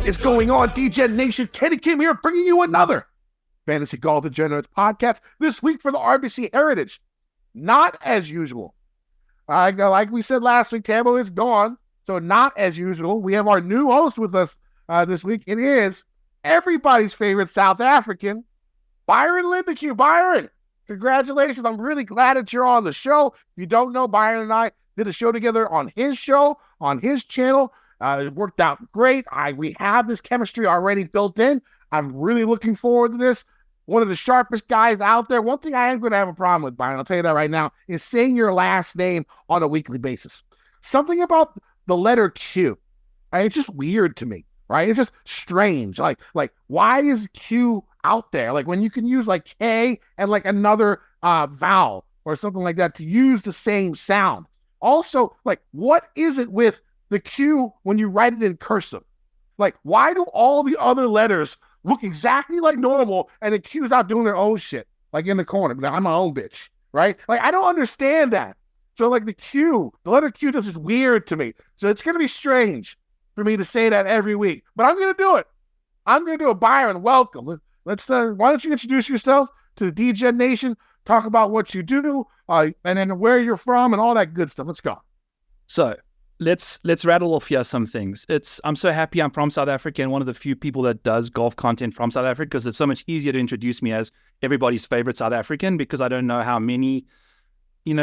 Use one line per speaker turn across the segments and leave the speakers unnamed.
What is going on, Degen Nation? Kenny Kim here, bringing you another Fantasy Golf Degenerates podcast. This week for the RBC Heritage. Not as usual. Like we said last week, Tambo is gone, so not as usual. We have our new host with us this week. It is everybody's favorite South African, Byron Lindeque. Byron, congratulations. I'm really glad that you're on the show. If you don't know, Byron and I did a show together on his show, on his channel. It worked out great. We have this chemistry already built in. I'm really looking forward to this. One of the sharpest guys out there. One thing I am going to have a problem with, Byron, I'll tell you that right now, is saying your last name on a weekly basis. Something about the letter Q. It's just weird to me, right? It's just strange. Like why is Q out there? Like when you can use like K and like another vowel or something like that to use the same sound. Also, like what is it with the Q when you write it in cursive? Like, why do all the other letters look exactly like normal and the Q's out doing their own shit, like in the corner? I'm my own bitch, right? Like, I don't understand that. So, like, the letter Q is just weird to me. So it's going to be strange for me to say that every week. But I'm going to do it. I'm going to do it. Byron, welcome. Let's. Why don't you introduce yourself to the Degen Nation, talk about what you do, and then where you're from and all that good stuff. Let's go.
So, Let's rattle off here some things. I'm so happy I'm from South Africa and one of the few people that does golf content from South Africa, because it's so much easier to introduce me as everybody's favorite South African, because I don't know how many,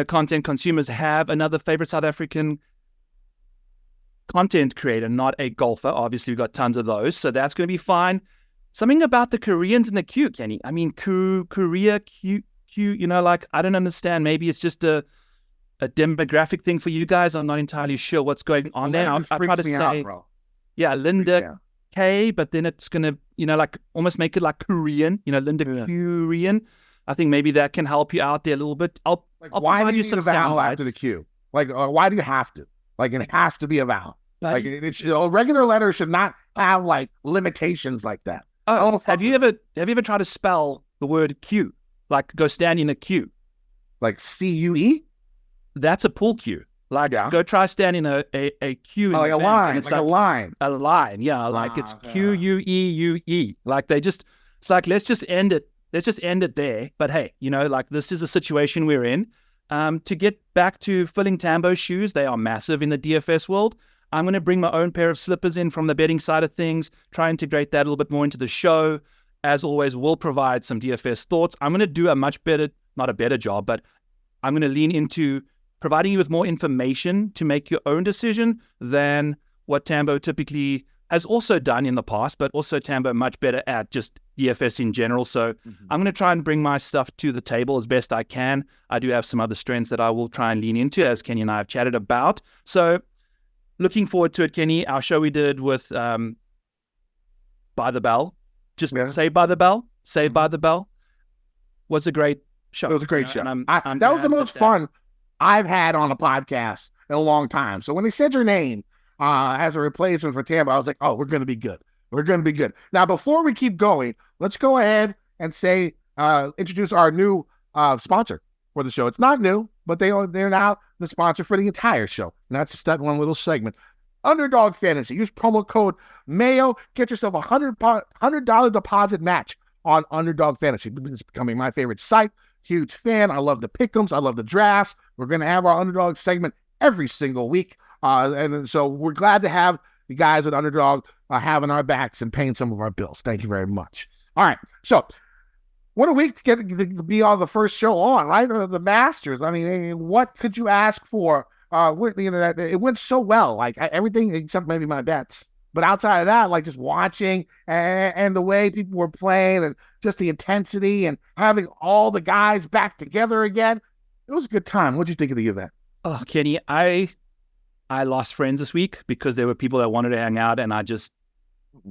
content consumers have another favorite South African content creator, not a golfer. Obviously, we've got tons of those, so that's going to be fine. Something about the Koreans and the Q, Kenny. I mean, Korea, Q, I don't understand. Maybe it's just a demographic thing for you guys. I'm not entirely sure what's going on there. I try to say, out, bro. Yeah, Linda K, but then it's going to, almost make it like Korean, Linda Korean. I think maybe that can help you out there a little bit.
Why do you need a vowel after the Q? Like, why do you have to? Like, it has to be a vowel. Like, a regular letter should not have, like, limitations like that.
Oh, have you ever tried to spell the word Q? Like, go stand in a queue.
Like CUE?
That's a pool cue. Go try standing a queue.
Like a line. It's like a line.
A line, yeah. It's QUEUE. Like it's like, let's just end it. Let's just end it there. But hey, this is a situation we're in. To get back to filling Tambo's shoes, they are massive in the DFS world. I'm going to bring my own pair of slippers in from the betting side of things, try and integrate that a little bit more into the show. As always, we'll provide some DFS thoughts. I'm going to do a much better, not a better job, but I'm going to lean into providing you with more information to make your own decision than what Tambo typically has also done in the past, but also Tambo much better at just DFS in general. So I'm going to try and bring my stuff to the table as best I can. I do have some other strengths that I will try and lean into, as Kenny and I have chatted about. So looking forward to it, Kenny. Our show we did with By the Bell, Saved by the Bell, Saved by the Bell, was a great show.
It was a great show. That was the most fun I've had on a podcast in a long time. So when they said your name as a replacement for Tambo, I was like, oh, we're going to be good. We're going to be good. Now, before we keep going, let's go ahead and introduce our new sponsor for the show. It's not new, but they're now the sponsor for the entire show. Not just that one little segment. Underdog Fantasy. Use promo code Mayo. Get yourself a $100 deposit match on Underdog Fantasy. It's becoming my favorite site. Huge fan. I love the pick'ems. I love the drafts. We're going to have our Underdog segment every single week. And so we're glad to have the guys at Underdog having our backs and paying some of our bills. Thank you very much. All right. So what a week to be on the first show on, right? The Masters. I mean, what could you ask for? It went so well. Like everything except maybe my bets. But outside of that, like just watching and the way people were playing and just the intensity and having all the guys back together again, it was a good time. What did you think of the event?
Oh, Kenny, I lost friends this week because there were people that wanted to hang out, and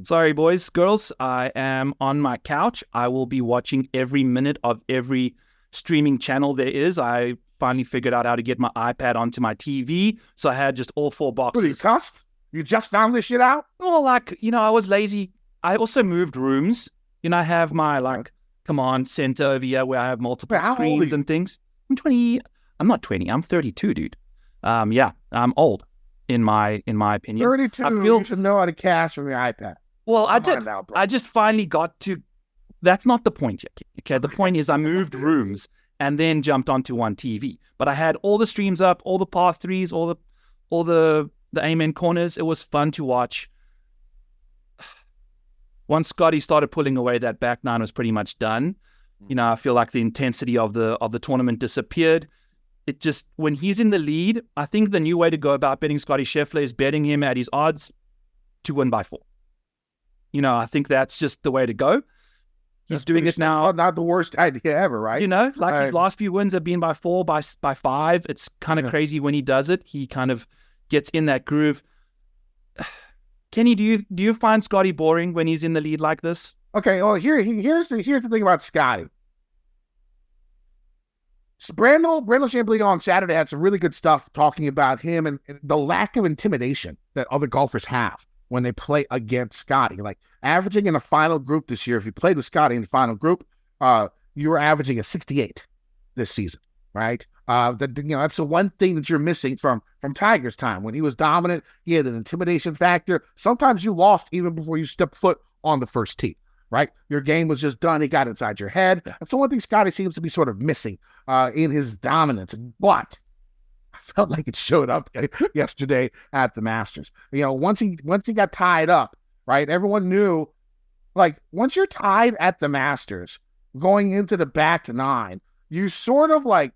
sorry, boys, girls, I am on my couch. I will be watching every minute of every streaming channel there is. I finally figured out how to get my iPad onto my TV, so I had just all 4 boxes.
What, are you cussed? You just found this shit out?
Well, I was lazy. I also moved rooms. I have my command center over here where I have multiple screens and things. I'm 20. I'm not 20. I'm 32, dude. I'm old in my opinion.
32. You should know how to cash from your iPad.
Well,
Come on now, bro.
I just finally got to. That's not the point yet. Okay, the point is I moved rooms and then jumped onto one TV. But I had all the streams up, all the par threes, all the amen corners. It was fun to watch. Once Scottie started pulling away, that back nine was pretty much done. You know, I feel like the intensity of the tournament disappeared. It just, when he's in the lead, I think the new way to go about betting Scottie Scheffler is betting him at his odds to win by 4. You know, I think that's just the way to go. He's doing it now.
Not the worst idea ever, right?
You know, like his last few wins have been by 4, by 5. It's kind of crazy when he does it. He kind of gets in that groove. Kenny, do you find Scottie boring when he's in the lead like this?
Okay, well, here's the thing about Scottie. Brandel Chambly on Saturday had some really good stuff talking about him and the lack of intimidation that other golfers have when they play against Scottie. Like averaging in a final group this year, if you played with Scottie in the final group, you were averaging a 68 this season, right? That's the one thing that you're missing from Tiger's time. When he was dominant, he had an intimidation factor. Sometimes you lost even before you stepped foot on the first tee, right? Your game was just done. He got inside your head. That's the one thing Scottie seems to be sort of missing in his dominance. But I felt like it showed up yesterday at the Masters. You know, once he got tied up, right? Everyone knew, like, once you're tied at the Masters, going into the back 9, you sort of like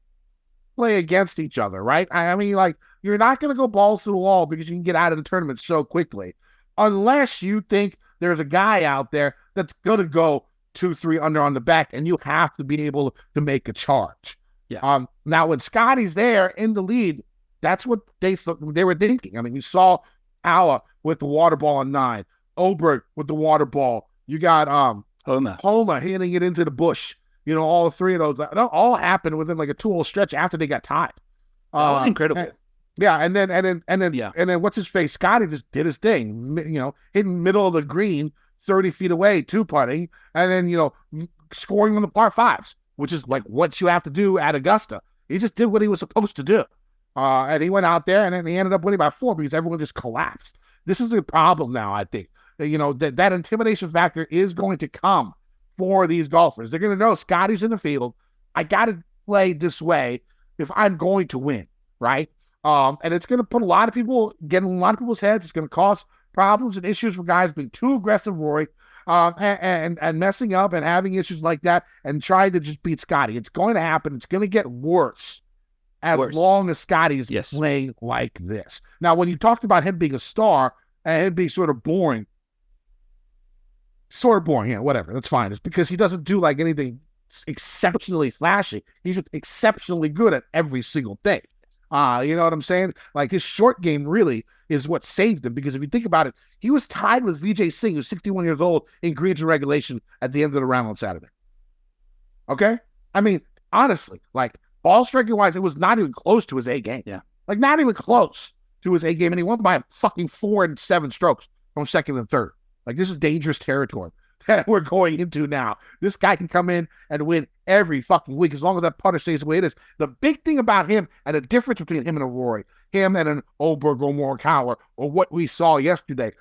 play against each other, right? I mean, like, you're not going to go balls to the wall because you can get out of the tournament so quickly, unless you think there's a guy out there that's going to go 2-3 under on the back, and you have to be able to make a charge.
Yeah.
Now, when Scottie's there in the lead, that's what they were thinking. I mean, you saw Alla with the water ball on 9, Oberg with the water ball. You got Homa hitting it into the bush. You know, all 3 of those. That all happened within like a 2-hole stretch after they got tied.
That was incredible.
And then what's his face? Scottie just did his thing. You know, hitting middle of the green, 30 feet away, 2-putting, and then, you know, scoring on the par 5s, which is like what you have to do at Augusta. He just did what he was supposed to do. And he went out there, and then he ended up winning by 4 because everyone just collapsed. This is a problem now, I think. You know, that intimidation factor is going to come for these golfers. They're going to know Scottie's in the field. I got to play this way if I'm going to win, right? And it's going to put a lot of people's heads. It's going to cause problems and issues for guys being too aggressive, Rory, and messing up and having issues like that and trying to just beat Scottie. It's going to happen. It's going to get worse as long as Scottie is playing like this. Now, when you talked about him being a star and him being sort of boring, yeah, whatever, that's fine. It's because he doesn't do like anything exceptionally flashy. He's just exceptionally good at every single thing. You know what I'm saying? Like, his short game really is what saved him, because if you think about it, he was tied with Vijay Singh, who's 61 years old, in greens and regulation at the end of the round on Saturday. Okay? I mean, honestly, like, ball striking wise, it was not even close to his A game.
Yeah.
Like, not even close to his A game, and he won by a fucking 4 and 7 strokes from second and third. Like, this is dangerous territory that we're going into now. This guy can come in and win every fucking week as long as that putter stays the way it is. The big thing about him, and the difference between him and a Rory, him and an Oberg or Morikawa, or what we saw yesterday,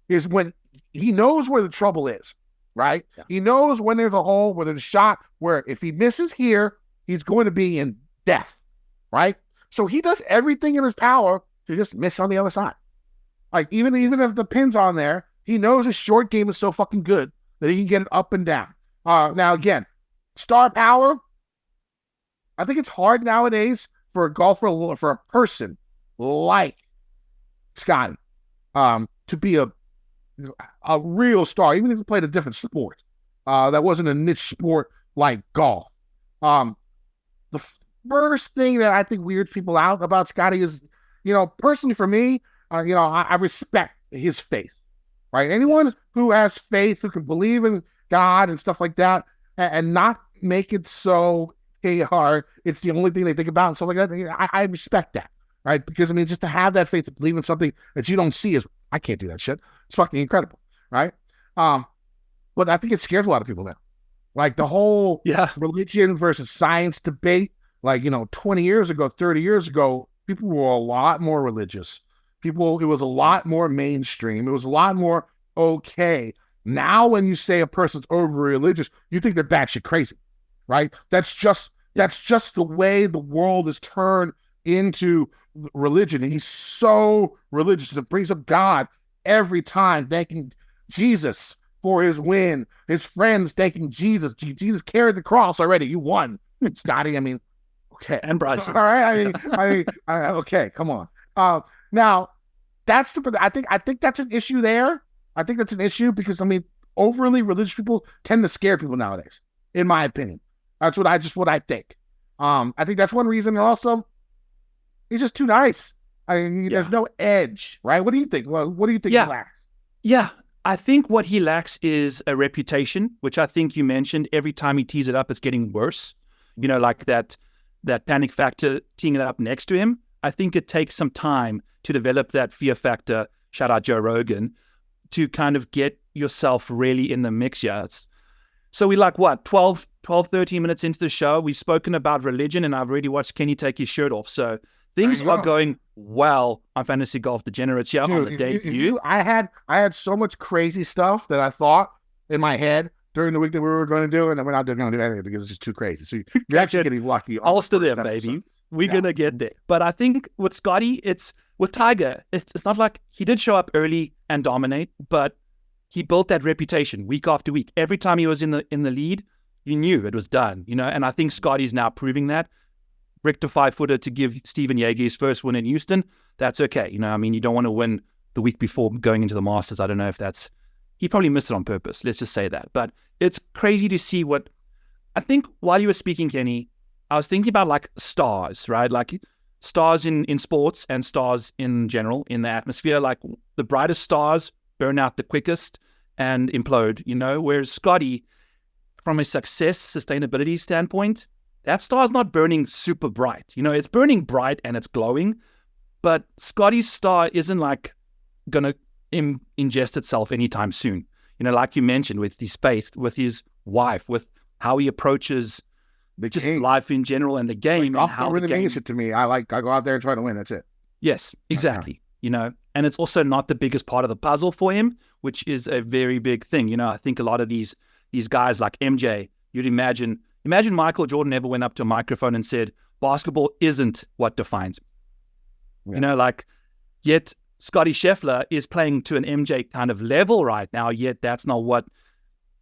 is when he knows where the trouble is, right? Yeah. He knows when there's a hole, where there's a shot, where if he misses here, he's going to be in death, right? So he does everything in his power to just miss on the other side. Like, even if the pin's on there, he knows his short game is so fucking good that he can get it up and down. Now, again, star power, I think it's hard nowadays for a golfer, for a person like Scottie, to be a real star, even if he played a different sport that wasn't a niche sport like golf. The first thing that I think weirds people out about Scottie is, you know, personally for me, I respect his faith. Right? Anyone who has faith, who can believe in God and stuff like that, and not make it so hard, it's the only thing they think about and stuff like that, I respect that, right? Because, I mean, just to have that faith, to believe in something that you don't see, I can't do that shit. It's fucking incredible, right? But I think it scares a lot of people now. Like, the whole religion versus science debate, like, 20 years ago, 30 years ago, people were a lot more religious. It was a lot more mainstream. It was a lot more okay Now, when you say a person's over religious, you think they're batshit crazy, right? That's just the way the world is turned into religion. And he's so religious. It brings up God every time, thanking Jesus for his win. His friends thanking Jesus. Jesus carried the cross already. You won, Scottie. I mean, okay.
And Bryson.
All right. Okay. Come on. Now, I think that's an issue there. I think that's an issue because, I mean, overly religious people tend to scare people nowadays, in my opinion. That's what I think. I think that's one reason. And also, he's just too nice. I mean, there's no edge, right? What do you think? Well, what do you think he lacks?
Yeah, I think what he lacks is a reputation, which I think you mentioned. Every time he tees it up, it's getting worse. You know, like that panic factor teeing it up next to him. I think it takes some time to develop that fear factor, shout out Joe Rogan, to kind of get yourself really in the mix. Yeah. So we like, 12, 13 minutes into the show, we've spoken about religion, and I've already watched Kenny take his shirt off. So things are going well on Fantasy Golf Degenerates here on the debut.
I had so much crazy stuff that I thought in my head during the week that we were going to do, and we're not going to do anything because it's just too crazy. So you're actually getting lucky.
I'll still there, baby. We're going to get there. But I think with Scottie, with Tiger, it's not like he did show up early and dominate, but he built that reputation week after week. Every time he was in the lead, you knew it was done, you know. And I think Scottie's now proving that. Richter 5-footer to give Stephen Yeager his first win in Houston. That's okay, you know. I mean, you don't want to win the week before going into the Masters. I don't know if he probably missed it on purpose. Let's just say that. But it's crazy to see what I think. While you were speaking, Kenny, I was thinking about like stars, right? Like stars in sports and stars in general in the atmosphere. Like the brightest stars burn out the quickest and implode, you know, whereas Scottie, from a success sustainability standpoint, that star's not burning super bright. You know, it's burning bright and it's glowing, but Scottie's star isn't like going to ingest itself anytime soon. You know, like you mentioned, with his faith, with his wife, with how he approaches just life in general and the game.
Like, how really means it to me. I go out there and try to win. That's it.
Yes, exactly. You know, and it's also not the biggest part of the puzzle for him, which is a very big thing. You know, I think a lot of these guys like MJ, you'd imagine Michael Jordan ever went up to a microphone and said, basketball isn't what defines me. Yeah. You know, like, yet Scottie Scheffler is playing to an MJ kind of level right now, yet that's not what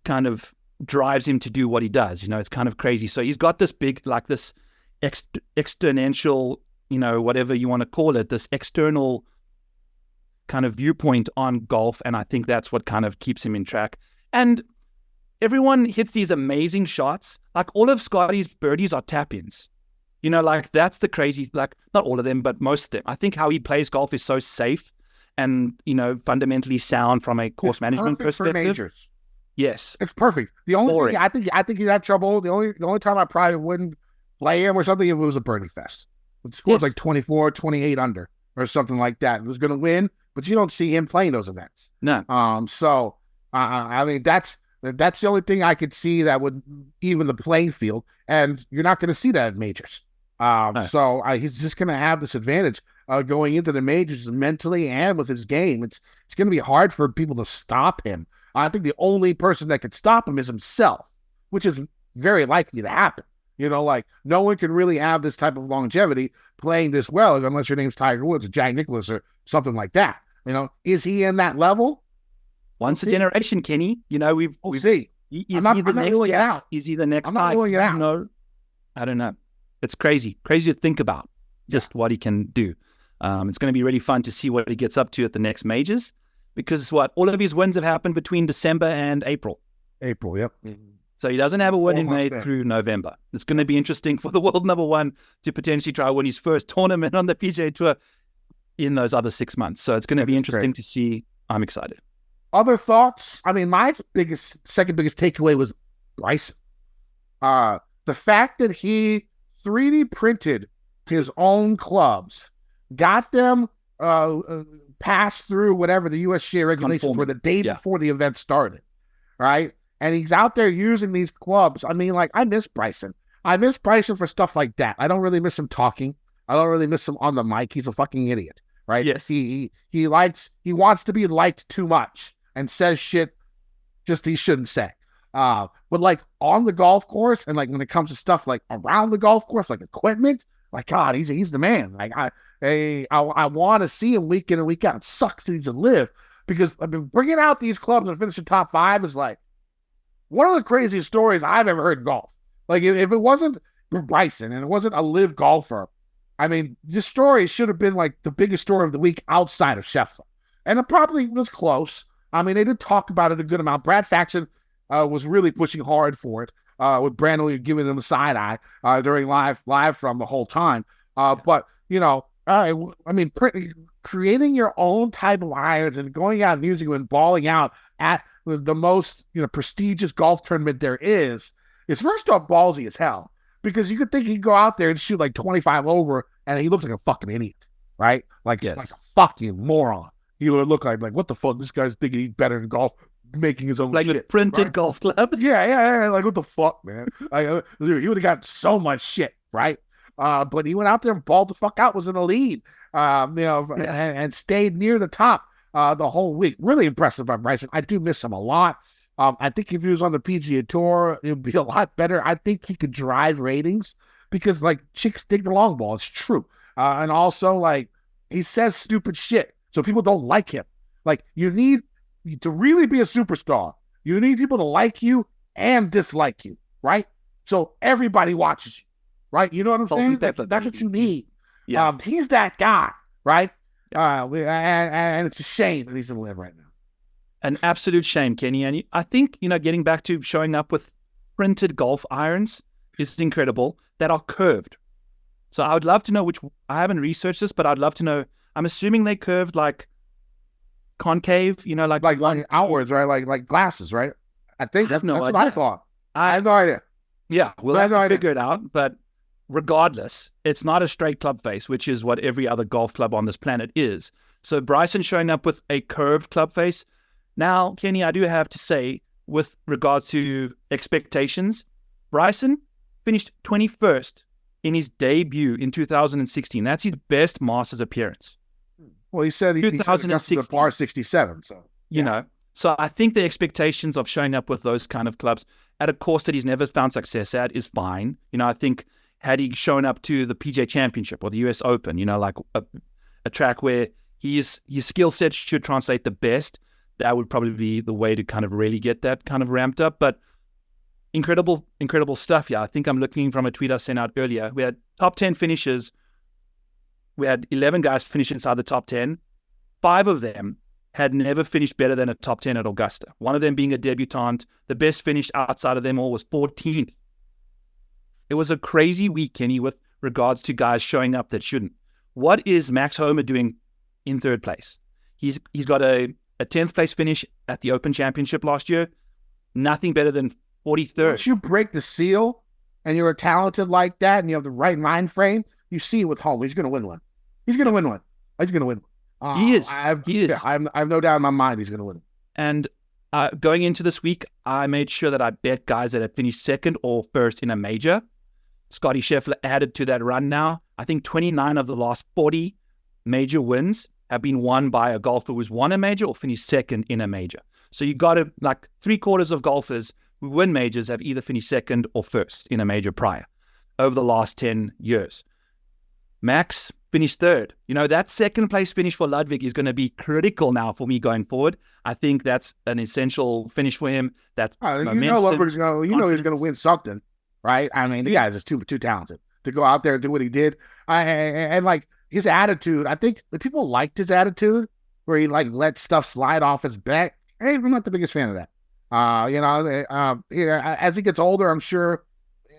kind of drives him to do what he does. You know, it's kind of crazy. So he's got this big, like this exponential, you know, whatever you want to call it, this external kind of viewpoint on golf. And I think that's what kind of keeps him in track. And everyone hits these amazing shots. Like all of Scottie's birdies are tap-ins. You know, like that's the crazy, like not all of them, but most of them. I think how he plays golf is so safe and, you know, fundamentally sound from a course management perspective. For majors. Yes.
It's perfect. The only thing I think he's had trouble. The only time I probably wouldn't play him or something if it was a birdie fest. It scored like 24, 28 under or something like that. It was going to win, but you don't see him playing those events.
No.
So I mean, that's the only thing I could see that would even the playing field, and you're not going to see that at majors. No. So he's just going to have this advantage going into the majors mentally and with his game. It's going to be hard for people to stop him. I think the only person that could stop him is himself, which is very likely to happen. You know, like no one can really have this type of longevity playing this well unless your name's Tiger Woods or Jack Nicklaus or something like that. You know, is he in that level?
Once a generation, Kenny. You know, we'll
see.
I'm not ruling it out. Is he the next
I'm not ruling it out.
No, I don't know. It's crazy to think about just what he can do. It's going to be really fun to see what he gets up to at the next majors, because all of his wins have happened between December and April.
April, yep.
So he doesn't have a win in May through November. It's going to be interesting for the world number one to potentially try to win his first tournament on the PGA Tour in those other 6 months. So it's going to be interesting to see. I'm excited.
Other thoughts? I mean, my second biggest takeaway was Bryson. The fact that he 3D printed his own clubs, got them passed through whatever the USGA regulations were the day before the event started, right? And he's out there using these clubs. I mean, like, I miss Bryson. I miss Bryson for stuff like that. I don't really miss him talking. I don't really miss him on the mic. He's a fucking idiot, right?
Yes.
He wants to be liked too much and says shit just he shouldn't say. But like on the golf course and like when it comes to stuff like around the golf course, like equipment, like God, he's the man. Like I want to see him week in and week out. It sucks that he's to live because I mean bringing out these clubs and finishing top 5 is like one of the craziest stories I've ever heard in golf. Like if it wasn't for Bryson and it wasn't a live golfer, I mean this story should have been like the biggest story of the week outside of Scheffler, and it probably was close. I mean they did talk about it a good amount. Brad Faxon was really pushing hard for it, with Brandon giving them a side eye during live from the whole time. But, you know, I mean, creating your own type of irons and going out and using them and balling out at the most, you know, prestigious golf tournament there is first off ballsy as hell. Because you could think he'd go out there and shoot like 25 over and he looks like a fucking idiot, right? Like, like a fucking moron. He would look like what the fuck? This guy's thinking he's better in golf, making his own
like
shit,
a printed
right?
golf club.
Yeah. Like what the fuck, man? Like, he would have got so much shit, right? But he went out there and balled the fuck out, was in the lead, you know, and stayed near the top the whole week. Really impressive by Bryson. I do miss him a lot. I think if he was on the PGA Tour, it would be a lot better. I think he could drive ratings because like chicks dig the long ball. It's true. And also like he says stupid shit, so people don't like him. Like you need to really be a superstar. You need people to like you and dislike you, right? So everybody watches you, right? You know what I'm saying? That's what you need.
Yeah.
He's that guy, right? And it's a shame that he's in live right now.
An absolute shame, Kenny. And I think, you know, getting back to showing up with printed golf irons is incredible that are curved. So I would love to know I haven't researched this, but I'd love to know. I'm assuming they curved like concave, you know, like
outwards, right? Like glasses, right? I think that's what I thought. I have no idea.
Yeah, we'll have to figure it out. But regardless, it's not a straight club face, which is what every other golf club on this planet is. So Bryson showing up with a curved club face. Now, Kenny, I do have to say, with regards to expectations, Bryson finished 21st in his debut in 2016. That's his best Masters appearance.
Well, he said he got to the par 67. So
you know, so I think the expectations of showing up with those kind of clubs at a course that he's never found success at is fine. You know, I think had he shown up to the PGA Championship or the US Open, you know, like a track where his skill set should translate the best, that would probably be the way to kind of really get that kind of ramped up. But incredible stuff. Yeah, I think I'm looking from a tweet I sent out earlier. We had top 10 finishes. We had 11 guys finish inside the top 10. 5 of them had never finished better than a top 10 at Augusta. One of them being a debutant. The best finish outside of them all was 14th. It was a crazy week, Kenny, with regards to guys showing up that shouldn't. What is Max Homa doing in third place? He's got a 10th place finish at the Open Championship last year. Nothing better than 43rd.
Once you break the seal and you're talented like that and you have the right mind frame, you see it with Homa. He's going to win one. He's going to win one. He's going to win one.
He is.
I have no doubt in my mind he's going to win.
And going into this week, I made sure that I bet guys that had finished second or first in a major. Scottie Scheffler added to that run now. I think 29 of the last 40 major wins have been won by a golfer who's won a major or finished second in a major. So you got to, like 3/4 of golfers who win majors have either finished second or first in a major prior over the last 10 years. Max finished third. You know, that second place finish for Ludwig is going to be critical now for me going forward. I think that's an essential finish for him. That's
Ludwig's going to, he's going to win something, right? I mean, the guy's just too talented to go out there and do what he did. And like his attitude, I think the people liked his attitude where he like let stuff slide off his back. Hey, I'm not the biggest fan of that. As he gets older, I'm sure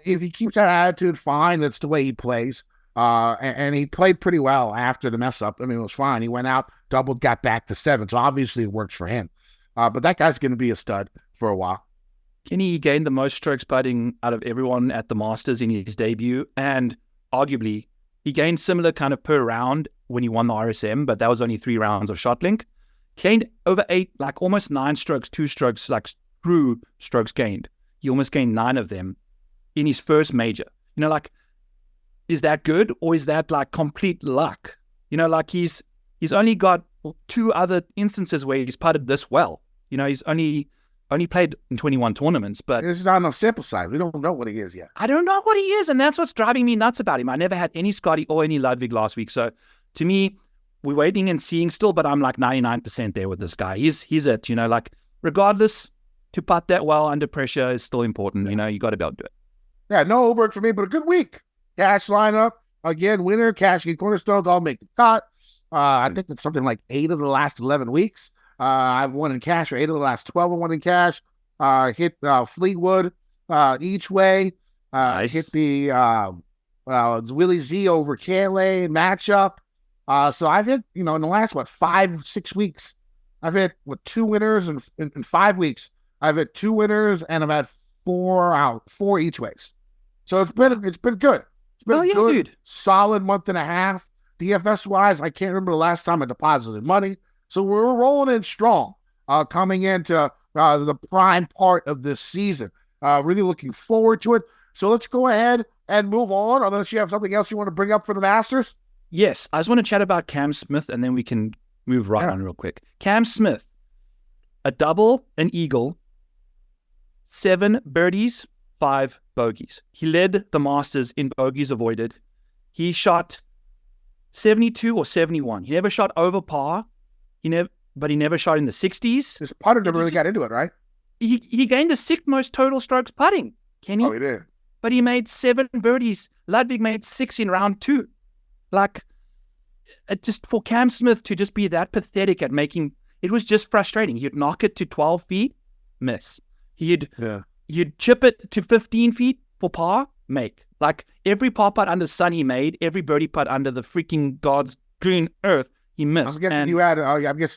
if he keeps that attitude, fine. That's the way he plays. And he played pretty well after the mess up. I mean, it was fine. He went out, doubled, got back to 7. So obviously it works for him. But that guy's going to be a stud for a while.
Kenny gained the most strokes putting out of everyone at the Masters in his debut. And arguably, he gained similar kind of per round when he won the RSM, but that was only 3 rounds of ShotLink. Gained over 8, like almost 9 strokes, 2 strokes, like true strokes gained. He almost gained 9 of them in his first major. You know, like, is that good or is that like complete luck? You know, like he's only got 2 other instances where he's putted this well. You know, he's only only played in 21 tournaments, but
there's not enough sample size. We don't know what he is yet.
I don't know what he is, and that's what's driving me nuts about him. I never had any Scottie or any Ludwig last week, so to me, we're waiting and seeing still, but I'm like 99% there with this guy. He's it, like regardless, to putt that well under pressure is still important. You got to be able to do it.
Yeah, no Oberg for me, but a good week. Cash lineup, again, winner, cash and cornerstones all make the cut. I think it's something like 8 of the last 11 weeks. I've won in cash, or 8 of the last 12 I won in cash. Hit Fleetwood each way.
Nice.
Hit the Willie Z over Cantlay matchup. So I've hit, in the last, 5-6 weeks, I've hit 2 winners, and in 5 weeks, I've hit 2 winners, and I've had 4 each ways. So it's been good. It's been a good,
dude.
solid month and a half. DFS wise, I can't remember the last time I deposited money. So we're rolling in strong, coming into the prime part of this season. Really looking forward to it. So let's go ahead and move on, unless you have something else you want to bring up for the Masters.
Yes, I just want to chat about Cam Smith, and then we can move right on real quick. Cam Smith, a double, an eagle, 7 birdies, 5 bogeys. He led the Masters in bogeys avoided. He shot 72 or 71. He never shot over par. But he never shot in the 60s.
This putter never really got into it, right?
He gained the 6th most total strokes putting, Kenny.
Oh, he did.
But he made 7 birdies. Ludwig made 6 in round 2. Like, just for Cam Smith to just be that pathetic at making, it was just frustrating. He'd knock it to 12 feet, miss. You'd chip it to 15 feet for par, make. Like, every par putt under the sun he made, every birdie putt under the freaking God's green earth, he missed.
I'm guessing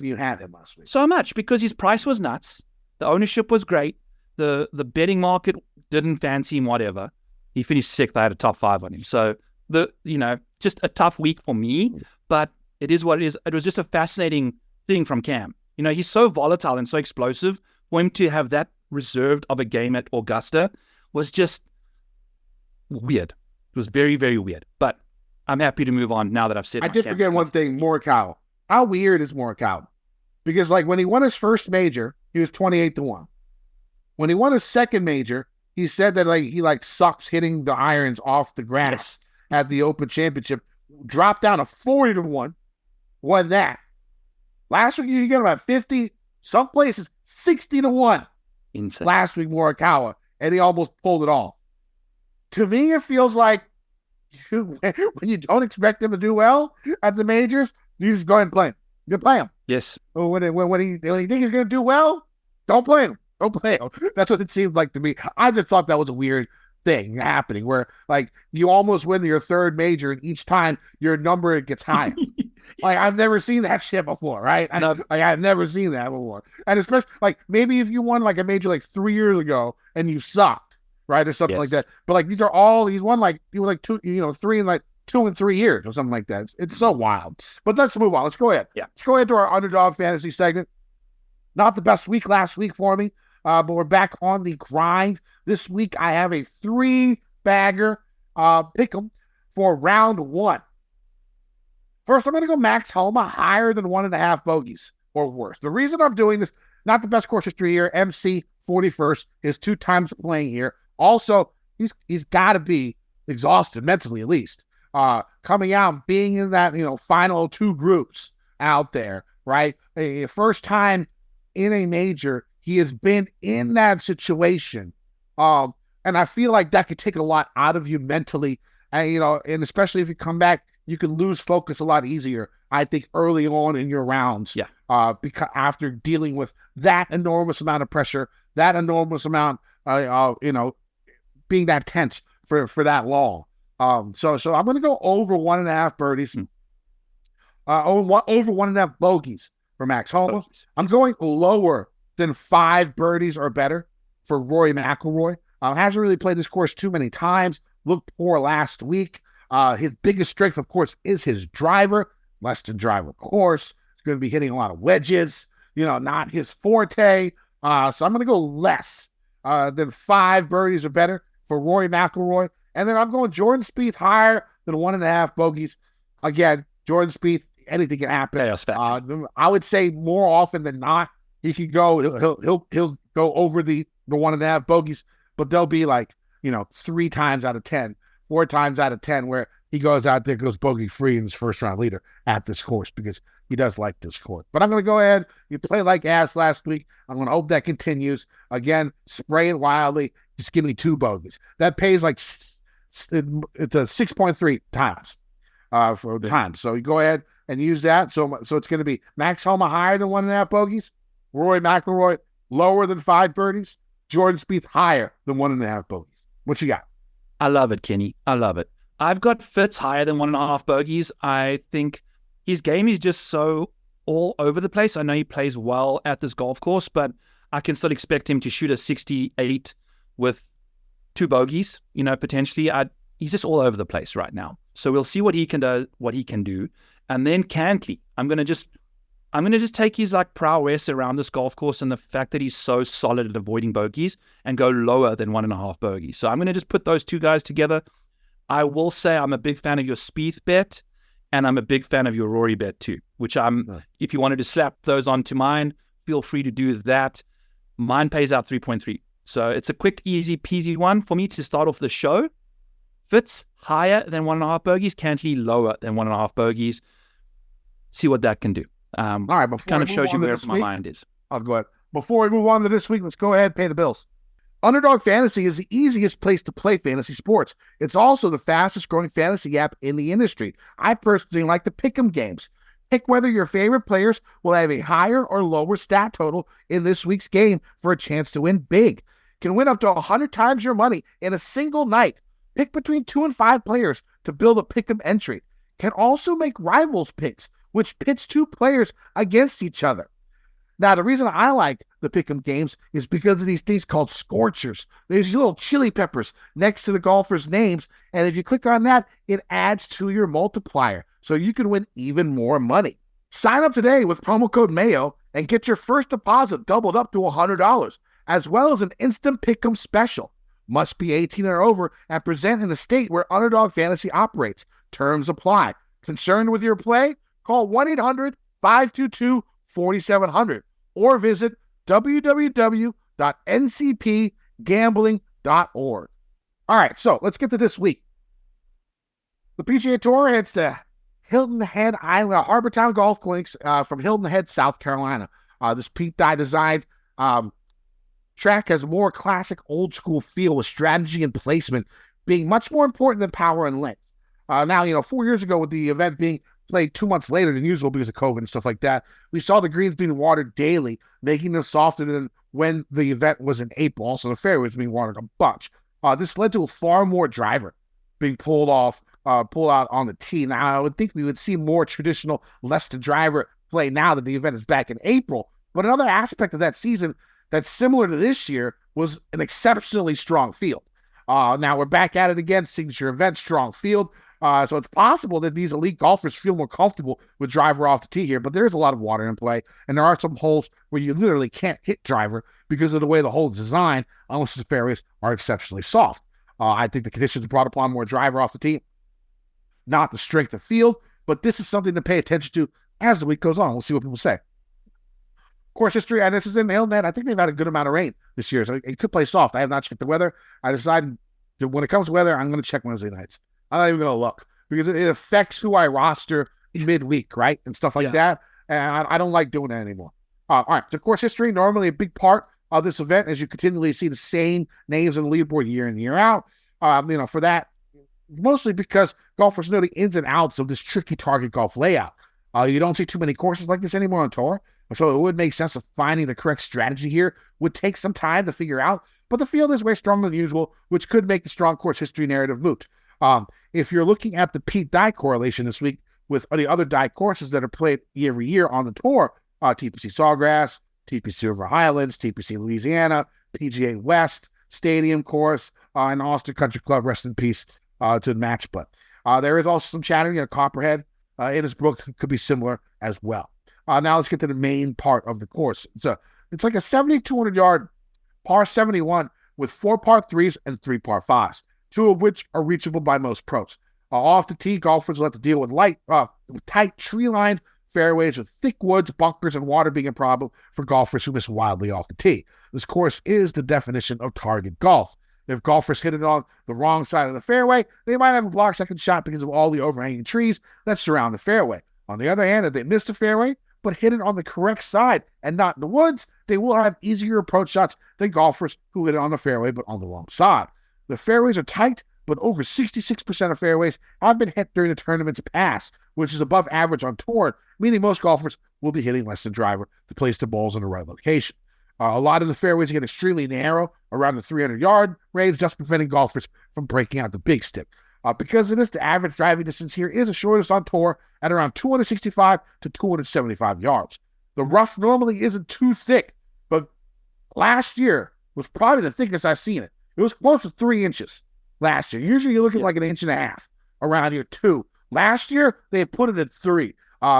you had him last week.
So much, because his price was nuts. The ownership was great. The betting market didn't fancy him, whatever. He finished 6th. I had a top 5 on him. So, just a tough week for me, but it is what it is. It was just a fascinating thing from Cam. He's so volatile and so explosive. For him to have that reserved of a game at Augusta was just weird. It was very, very weird. But I'm happy to move on now that I've said.
I did forget one thing, Morikawa. How weird is Morikawa? Because when he won his first major, he was 28-1. When he won his second major, he said that he sucks hitting the irons off the grass at the Open Championship. Dropped down to 40-1. Won that. Last week you get him at 50. Some places 60-1.
Insane.
Last week Morikawa, and he almost pulled it off. To me, it feels like when you don't expect him to do well at the majors, you just go ahead and play him. You play him. Yes. When he think he's going to do well, don't play him. Don't play him. That's what it seemed like to me. I just thought that was a weird thing happening where you almost win your 3rd major, and each time your number gets higher. I've never seen that shit before, right? I've never seen that before. And especially maybe if you won a major 3 years ago and you sucked, right, or something like that. But he's won you were 2, 3 in 2 and 3 years or something like that. It's so wild. But let's move on. Let's go ahead. Yeah. Let's go ahead to our Underdog fantasy segment. Not the best week last week for me, but we're back on the grind. This week I have a 3-bagger pick'em for round 1. First, I'm going to go Max Homa higher than 1.5 bogeys or worse. The reason I'm doing this, not the best course history here, MC 41st, his 2 times playing here. Also, he's got to be exhausted mentally, at least. Coming out and being in that, final 2 groups out there, right? A first time in a major, he has been in that situation. And I feel like that could take a lot out of you mentally. And, and especially if you come back, you can lose focus a lot easier, I think, early on in your rounds. Yeah. Because after dealing with that enormous amount of pressure, that enormous amount, being that tense for that long. So I'm going to go over 1.5 birdies, over 1.5 bogeys for Max Homa. I'm going lower than 5 birdies or better for Rory McIlroy. Hasn't really played this course too many times. Looked poor last week. His biggest strength, of course, is his driver. Less than driver course. He's going to be hitting a lot of wedges. Not his forte. So I'm going to go less than 5 birdies or better for Rory McIlroy. And then I'm going Jordan Spieth higher than 1.5 bogeys. Again, Jordan Spieth, anything can happen. I would say more often than not, he could go. He'll go over the 1.5 bogeys, but they'll be like, 3 times out of 10, 4 times out of 10 where he goes out there, goes bogey free in his first round leader at this course because he does like this course. But I'm going to go ahead. You played like ass last week. I'm going to hope that continues. Again, spray it wildly. Just give me 2 bogeys. That pays like it's a 6.3 times for times. So you go ahead and use that. So it's going to be Max Homa higher than 1.5 bogeys, Rory McIlroy lower than 5 birdies, Jordan Spieth higher than 1.5 bogeys. What you got?
I love it, Kenny. I love it. I've got Fitz higher than 1.5 bogeys. I think his game is just so all over the place. I know he plays well at this golf course, but I can still expect him to shoot a 68 with 2 bogeys, potentially. He's just all over the place right now. So we'll see what he can do. And then Cantley, I'm going to just take his prowess around this golf course and the fact that he's so solid at avoiding bogeys and go lower than 1.5 bogeys. So I'm going to just put those 2 guys together. I will say I'm a big fan of your Spieth bet, and I'm a big fan of your Rory bet too, which if you wanted to slap those onto mine, feel free to do that. Mine pays out 3.3. So it's a quick, easy peasy one for me to start off the show. Fitz higher than 1.5 bogeys, Cantley lower than 1.5 bogeys. See what that can do.
All right,
kind of shows you where my mind is.
I'll go ahead. Before we move on to this week, let's go ahead and pay the bills. Underdog Fantasy is the easiest place to play fantasy sports. It's also the fastest growing fantasy app in the industry. I personally like the pick'em games. Pick whether your favorite players will have a higher or lower stat total in this week's game for a chance to win big. Can win up to 100 times your money in a single night. Pick between 2 and 5 players to build a pick'em entry. Can also make rivals picks, which pits 2 players against each other. Now, the reason I like the pick'em games is because of these things called scorchers. There's these little chili peppers next to the golfers' names, and if you click on that, it adds to your multiplier, so you can win even more money. Sign up today with promo code Mayo and get your first deposit doubled up to $100, as well as an instant pick'em special. Must be 18 or over and present in the state where Underdog Fantasy operates. Terms apply. Concerned with your play? Call 1-800-522-4700 or visit www.ncpgambling.org. All right, so let's get to this week. The PGA Tour heads to Hilton Head Island, Harbour Town Golf Links from Hilton Head, South Carolina. This Pete Dye designed track has more classic old school feel with strategy and placement being much more important than power and length. Now, 4 years ago with the event being played 2 months later than usual because of COVID and stuff like that, we saw the greens being watered daily, making them softer than when the event was in April. Also, the fairway was being watered a bunch. This led to a far more driver being pulled out on the tee. Now, I would think we would see more traditional less to driver play now that the event is back in April. But another aspect of that season that's similar to this year was an exceptionally strong field. Now we're back at it again, signature event, strong field. So it's possible that these elite golfers feel more comfortable with driver off the tee here, but there's a lot of water in play, and there are some holes where you literally can't hit driver because of the way the hole is designed, unless the fairways are exceptionally soft. I think the conditions brought upon more driver off the tee, not the strength of field, but this is something to pay attention to as the week goes on. We'll see what people say. Course history, and this is in Hilton Head. I think they've had a good amount of rain this year, so it could play soft. I have not checked the weather. I decided that when it comes to weather, I'm going to check Wednesday nights. I'm not even going to look because it affects who I roster midweek, right? And stuff like that. And I don't like doing that anymore. All right. So course history, normally a big part of this event as you continually see the same names on the leaderboard year in, year out. For that, mostly because golfers know the ins and outs of this tricky target golf layout. You don't see too many courses like this anymore on tour. So it would make sense that finding the correct strategy here would take some time to figure out, but the field is way stronger than usual, which could make the strong course history narrative moot. If you're looking at the Pete Dye correlation this week with the other Dye courses that are played every year on the tour, TPC Sawgrass, TPC River Highlands, TPC Louisiana, PGA West, Stadium Course, and Austin Country Club, rest in peace to match. But there is also some chatter, Copperhead, Innisbrook could be similar as well. Now let's get to the main part of the course. It's like a 7,200-yard par 71 with 4 par 3s and 3 par 5s, 2 of which are reachable by most pros. Off the tee, golfers will have to deal with tight tree-lined fairways with thick woods, bunkers, and water being a problem for golfers who miss wildly off the tee. This course is the definition of target golf. If golfers hit it on the wrong side of the fairway, they might have a blocked second shot because of all the overhanging trees that surround the fairway. On the other hand, if they miss the fairway but hit it on the correct side and not in the woods, they will have easier approach shots than golfers who hit it on the fairway but on the wrong side. The fairways are tight, but over 66% of fairways have been hit during the tournament's past, which is above average on tour, meaning most golfers will be hitting less than driver to place the balls in the right location. A lot of the fairways get extremely narrow around the 300-yard range, just preventing golfers from breaking out the big stick. Because of this, the average driving distance here is the shortest on tour at around 265 to 275 yards. The rough normally isn't too thick, but last year was probably the thickest I've seen it. It was close to 3 inches last year. Usually you're looking like 1.5 inches around here, 2. Last year, they put it at 3.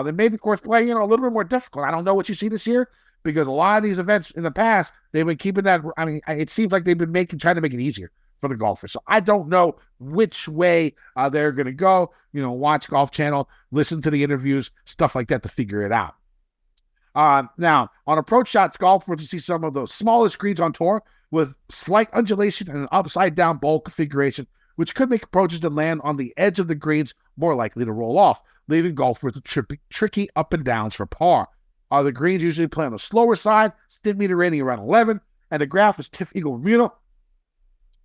They made the course playing a little bit more difficult. I don't know what you see this year, because a lot of these events in the past, they've been keeping that. I mean, it seems like they've been trying to make it easier for the golfers. So I don't know which way they're going to go. Watch Golf Channel, listen to the interviews, stuff like that to figure it out. Now, on approach shots, golfers will see some of the smallest greens on tour with slight undulation and an upside-down bowl configuration, which could make approaches that land on the edge of the greens more likely to roll off, leaving golfers with tricky up and downs for par. The greens usually play on the slower side, stick meter rating around 11, and the graph is Tiff Eagle Bermuda,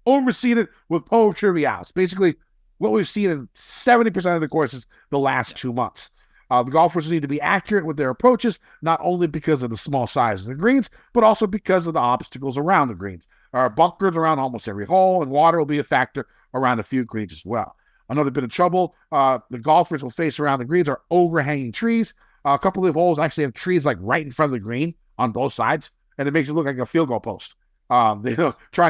overseeded with Pove Trivialis. Basically, what we've seen in 70% of the courses the last 2 months. The golfers need to be accurate with their approaches, not only because of the small size of the greens, but also because of the obstacles around the greens. There are bunkers around almost every hole, and water will be a factor around a few greens as well. Another bit of trouble the golfers will face around the greens are overhanging trees. A couple of holes actually have trees like right in front of the green on both sides, and it makes it look like a field goal post. Trying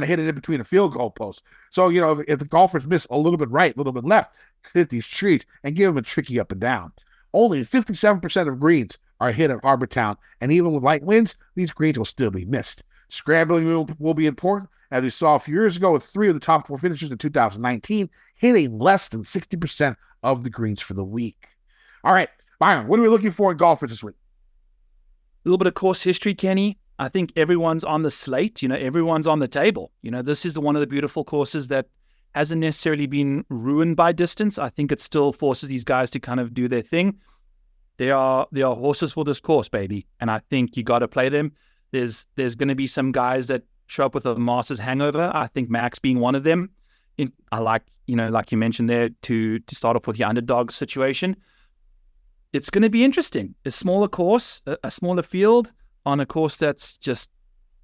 to hit it in between a field goal post. So, if the golfers miss a little bit right, a little bit left, hit these trees and give them a tricky up and down. Only 57% of greens are hit at Harbour Town, and even with light winds, these greens will still be missed. Scrambling will be important, as we saw a few years ago with 3 of the top 4 finishers in 2019, hitting less than 60% of the greens for the week. All right, Byron, what are we looking for in golfers this week?
A little bit of course history, Kenny. I think everyone's on the slate. Everyone's on the table. This is one of the beautiful courses that hasn't necessarily been ruined by distance. I think it still forces these guys to kind of do their thing. There are horses for this course, baby, and I think you got to play them. There's going to be some guys that show up with a Masters hangover. I think Max being one of them. I like you mentioned there, to start off with the underdog situation. It's going to be interesting. A smaller course, a smaller field on a course that's just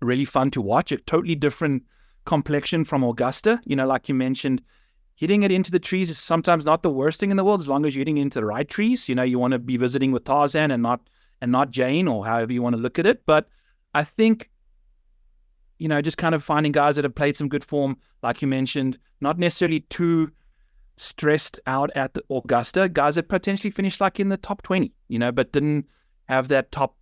really fun to watch. A totally different complexion from Augusta. Like you mentioned, hitting it into the trees is sometimes not the worst thing in the world, as long as you're hitting into the right trees. You want to be visiting with Tarzan and not Jane, or however you want to look at it. But I think, just kind of finding guys that have played some good form, like you mentioned, not necessarily too stressed out at the Augusta, guys that potentially finished like in the top 20, but didn't have that top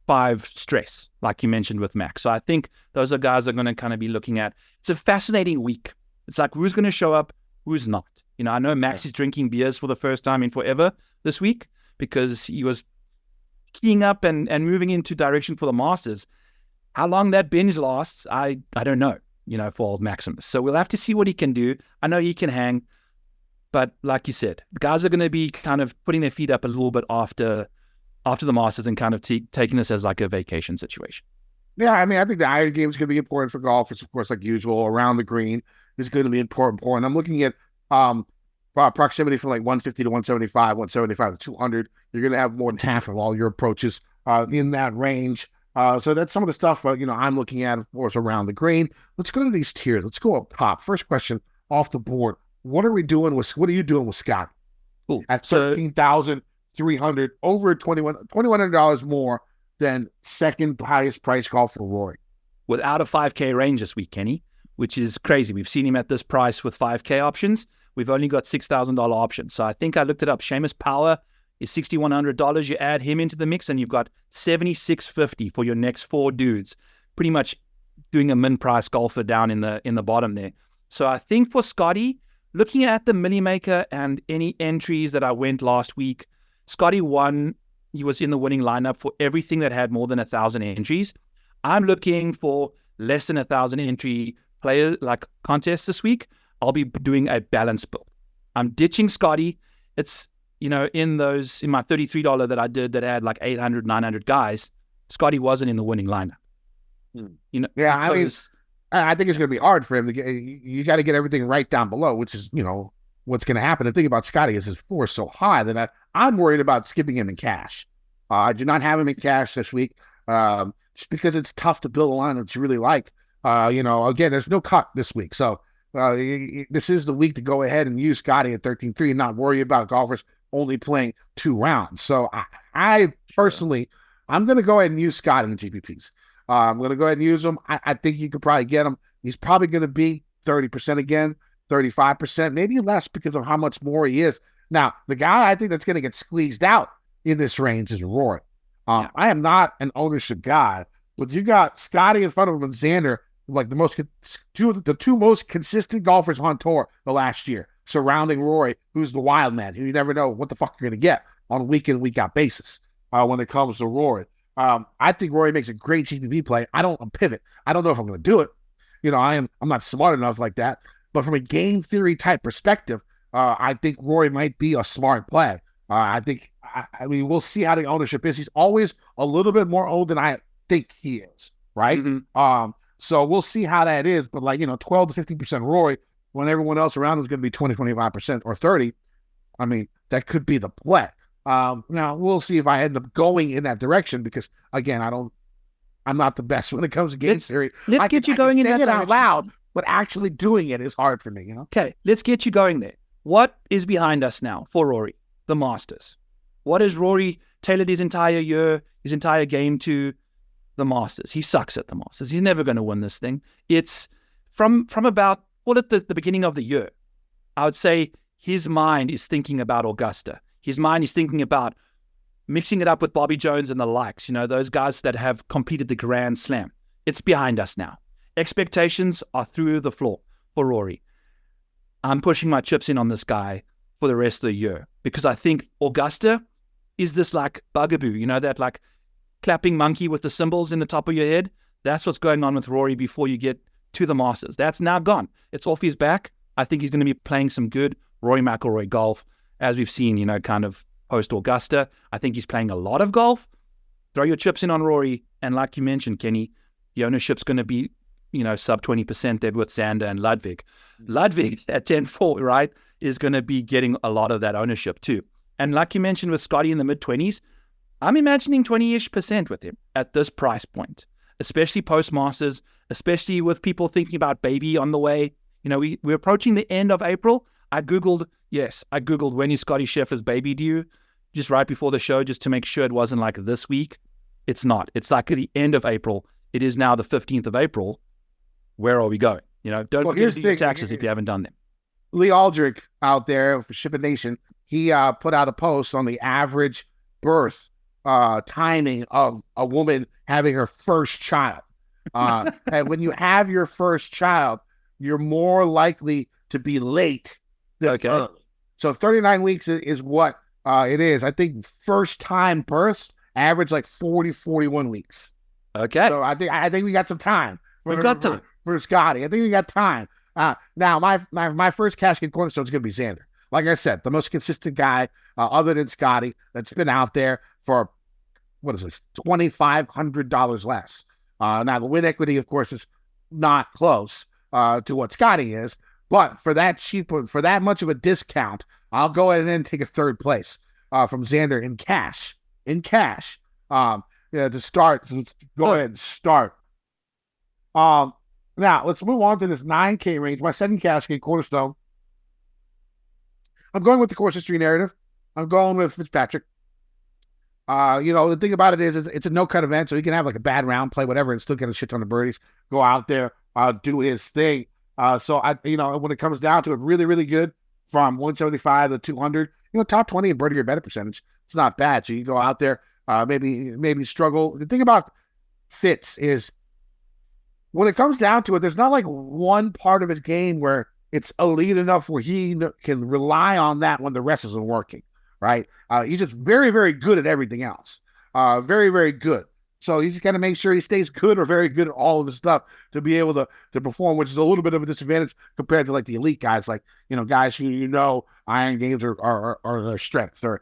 5 stress, like you mentioned with Max. So I think those are guys that are going to kind of be looking at. It's a fascinating week. It's like, who's going to show up, who's not. I know Max is drinking beers for the first time in forever this week, because he was keying up and moving into direction for the Masters. How long that binge lasts, I don't know, for old Maximus. So we'll have to see what he can do. I know he can hang, but like you said, guys are going to be kind of putting their feet up a little bit after the Masters and kind of taking this as like a vacation situation.
Yeah, I think the iron game is going to be important for golfers, of course, like usual. Around the green is going to be important. I'm looking at proximity from like 150 to 175, 175 to 200. You're going to have more than half of all your approaches in that range. So that's some of the stuff, I'm looking at, of course, around the green. Let's go to these tiers. Let's go up top. First question off the board. What are you doing with Scottie?
Cool.
At $13,300, over $2,100 more than second highest price golfer Rory.
Without a 5K range this week, Kenny, which is crazy. We've seen him at this price with 5K options. We've only got $6,000 options. So I think I looked it up. Seamus Power is $6,100. You add him into the mix and you've got $7,650 for your next 4 dudes. Pretty much doing a min-price golfer down in the bottom there. So I think for Scottie, looking at the Millie Maker and any entries that I went last week, Scottie won he was in the winning lineup for everything that had more than 1,000 entries. I'm looking for less than 1,000 entry player like contests this week. I'll be doing a balanced build. I'm ditching Scottie. It's, in my $33 that I did that had like 800, 900 guys, Scottie wasn't in the winning lineup.
Yeah, I mean, I think it's going to be hard for him to get. You got to get everything right down below, which is, what's going to happen. The thing about Scottie is his floor is so high that I'm worried about skipping him in cash. I do not have him in cash this week, just because it's tough to build a line that you really like. Again, there's no cut this week, so this is the week to go ahead and use Scottie at 13-3 and not worry about golfers only playing 2 rounds. So I personally, I'm going to go ahead and use Scottie in the GPPs. I'm going to go ahead and use him. I think you could probably get him. He's probably going to be 30% again, 35%, maybe less because of how much more he is. Now, the guy I think that's going to get squeezed out in this range is Rory. I am not an ownership guy, but you got Scottie in front of him and Xander, like the two most consistent golfers on tour the last year, surrounding Rory, who's the wild man, who you never know what the fuck you're going to get on a week-in, week-out basis when it comes to Rory. I think Rory makes a great GPP play. I don't pivot. I don't know if I'm going to do it. I'm not smart enough like that. But from a game theory type perspective, I think Rory might be a smart play. I mean, we'll see how the ownership is. He's always a little bit more old than I think he is, right? Mm-hmm. So we'll see how that is. But 12 to 15% Rory when everyone else around him is going to be 20, 25% or 30. I mean, that could be the play. Now we'll see if I end up going in that direction because again, I'm not the best when it comes to game theory.
Let's get you going in that direction
out loud, but actually doing it is hard for me.
Okay, let's get you going there. What is behind us now for Rory? The Masters. What has Rory tailored his entire year, his entire game to? The Masters. He sucks at the Masters. He's never going to win this thing. It's from about, the beginning of the year. I would say his mind is thinking about Augusta. His mind is thinking about mixing it up with Bobby Jones and the likes, those guys that have completed the Grand Slam. It's behind us now. Expectations are through the floor for Rory. I'm pushing my chips in on this guy for the rest of the year because I think Augusta is this bugaboo, that clapping monkey with the cymbals in the top of your head. That's what's going on with Rory before you get to the Masters. That's now gone. It's off his back. I think he's going to be playing some good Rory McIlroy golf, as we've seen, kind of post-Augusta. I think he's playing a lot of golf. Throw your chips in on Rory. And like you mentioned, Kenny, the ownership's going to be, sub 20% there with Xander and Ludwig. Ludwig at 10-4, right, is going to be getting a lot of that ownership too. And like you mentioned with Scottie in the mid-20s, I'm imagining 20-ish% with him at this price point, especially post-Masters, especially with people thinking about baby on the way. We're approaching the end of April. I Googled when is Scottie Scheffler's baby due, just right before the show, just to make sure it wasn't like this week. It's not. It's like at the end of April. It is now the 15th of April. Where are we going? Don't forget to do your taxes if you haven't done them.
Lee Aldrich out there for Shipping Nation, he put out a post on the average birth timing of a woman having her first child. And when you have your first child, you're more likely to be late than early. So 39 weeks is what it is. I think first time births average 40, 41 weeks.
Okay.
So I think we got some time.
We've got time
for Scottie. I think we got time. Now my first cash game cornerstone is going to be Xander. Like I said, the most consistent guy other than Scottie that's been out there for, what is this, $2,500 less. Now, the win equity, of course, is not close to what Scottie is, but for that much of a discount, I'll go ahead and take a third place from Xander in cash. To start. So let's go ahead and start. Now, let's move on to this 9K range. My second cash game cornerstone. I'm going with the course history narrative. I'm going with Fitzpatrick. The thing about it is it's a no-cut event, so he can have a bad round, play whatever, and still get a shit ton of birdies, go out there, do his thing. So when it comes down to it, really, really good from 175 to 200. Top 20 in birdie or better percentage. It's not bad. So you go out there, maybe struggle. The thing about Fitz is when it comes down to it, there's not one part of his game where it's elite enough where he can rely on that when the rest isn't working. right? He's just very, very good at everything else. Very, very good. So he's got to make sure he stays good or very good at all of the stuff to be able to perform, which is a little bit of a disadvantage compared to like the elite guys, like, guys who, iron games are their strength, or,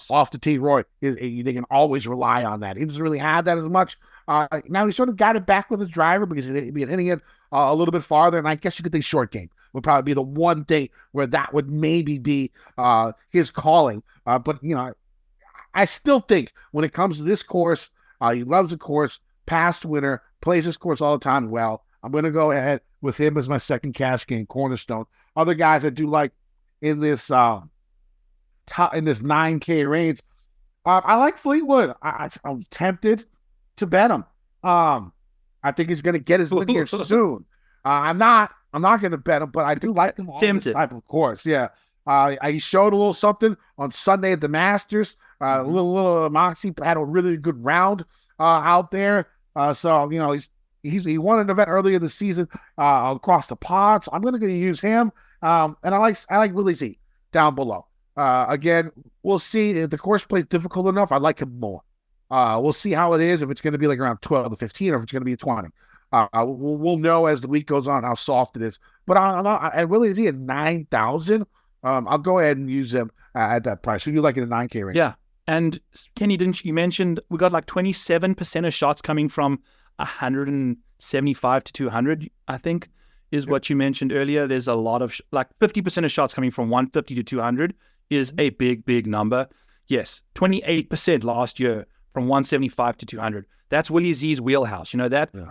off the tee, Roy, they can always rely on that. He doesn't really have that as much. Now he sort of got it back with his driver because he'd been hitting it a little bit farther, and I guess you could think short game would probably be the one thing where that would maybe be his calling. But, I still think when it comes to this course, he loves the course, past winner, plays this course all the time well. I'm going to go ahead with him as my second cash game cornerstone. Other guys I do like in this in this 9K range, I like Fleetwood. I'm tempted to bet him. I think he's going to get his win here soon. I'm not going to bet him, but I do like him on this type of course. Yeah. He showed a little something on Sunday at the Masters. A little moxie, had a really good round out there. So he won an event earlier this season across the pod. So I'm going to use him. And I like Willie Z down below. Again, we'll see if the course plays difficult enough. I like him more. We'll see how it is. If it's going to be like around 12 to 15, or if it's going to be 20. We'll know as the week goes on how soft it is. But I Willie Z at 9,000. I'll go ahead and use him at that price. Who do you like in the 9K range?
Yeah. And Kenny, you mentioned we got like 27% of shots coming from 175 to 200, I think, is what you mentioned earlier. There's a lot of, like 50% of shots coming from 150 to 200 is a big, big number. Yes, 28% last year from 175 to 200. That's Willie Z's wheelhouse.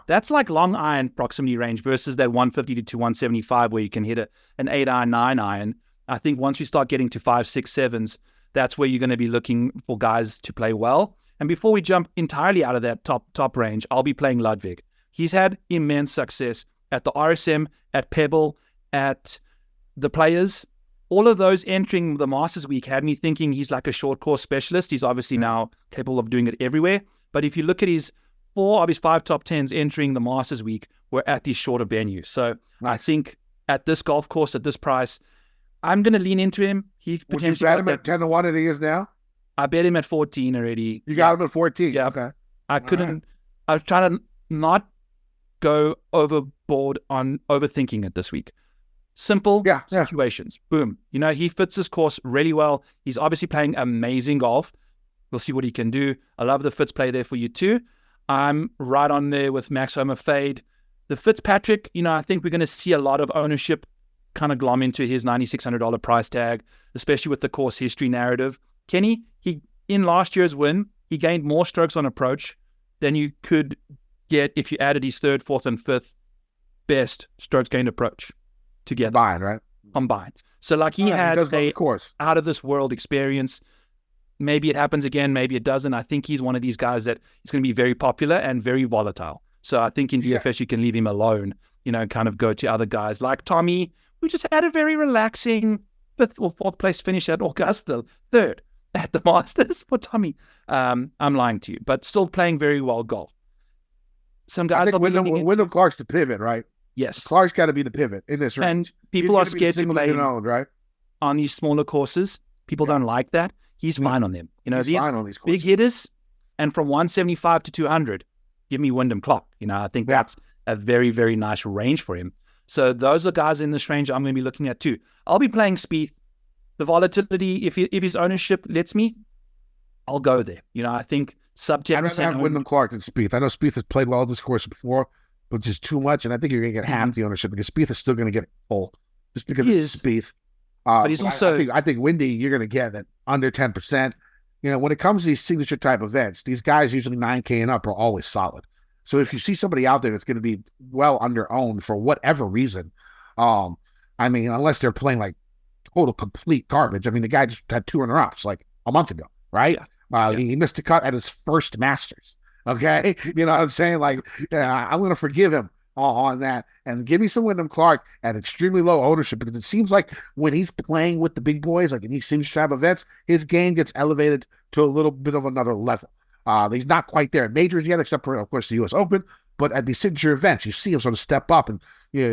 That's like long iron proximity range versus that 150 to 175 where you can hit an 8 iron, 9 iron. I think once you start getting to 5, 6, 7s, that's where you're going to be looking for guys to play well. And before we jump entirely out of that top range, I'll be playing Ludwig. He's had immense success at the RSM, at Pebble, at the Players. All of those entering the Masters Week had me thinking he's like a short course specialist. He's obviously now capable of doing it everywhere. But if you look at his 4 of his 5 top 10s entering the Masters Week were at these shorter venues. So I think at this golf course, at this price, I'm going to lean into him.
Would you bet him at 10 to 1 as he is now?
I bet him at 14 already.
You got him at 14?
Yeah.
Okay.
I was trying to not go overboard on overthinking it this week. Simple situations. Boom. He fits this course really well. He's obviously playing amazing golf. We'll see what he can do. I love the Fitz play there for you too. I'm right on there with Max Homer Fade. The Fitzpatrick, I think we're going to see a lot of ownership kind of glom into his $9,600 price tag, especially with the course history narrative. Kenny, in last year's win, he gained more strokes on approach than you could get if you added his 3rd, 4th, and 5th best strokes gained approach together. Combined. So he had a out of this world experience. Maybe it happens again, maybe it doesn't. I think he's one of these guys that is going to be very popular and very volatile. So I think in DFS you can leave him alone, and kind of go to other guys like Tommy, who just had a very relaxing 5th or 4th place finish at Augusta, 3rd at the Masters for Tommy. I'm lying to you, but still playing very well golf. Some guys.
I think Wyndham Clark's the pivot, right?
Yes,
Clark's got to be the pivot in this range.
And people are scared to play right on these smaller courses. People don't like that. He's fine on them. These fine on these big hitters, and from 175 to 200, give me Wyndham Clark. I think that's a very, very nice range for him. So those are guys in this range I'm going to be looking at too. I'll be playing Spieth. The volatility, if his ownership lets me, I'll go there. I think sub 10%.
I'd rather have Wyndham Clark than Spieth. I know Spieth has played well this course before, but just too much, and I think you're going to get half the ownership because Spieth is still going to get full just because it's Spieth.
But he's also...
I think Windy, you're going to get it under 10%. When it comes to these signature type events, these guys usually 9K and up are always solid. So if you see somebody out there that's going to be well under-owned for whatever reason, unless they're playing like total complete garbage. The guy just had 2 runner-ups like a month ago, right? He missed a cut at his first Masters. Okay? You know what I'm saying? I'm going to forgive him on that and give me some Wyndham Clark at extremely low ownership because it seems like when he's playing with the big boys, like in these signature type events, his game gets elevated to a little bit of another level. He's not quite there at majors yet, except for, of course, the U.S. Open. But at these signature events, you see him sort of step up and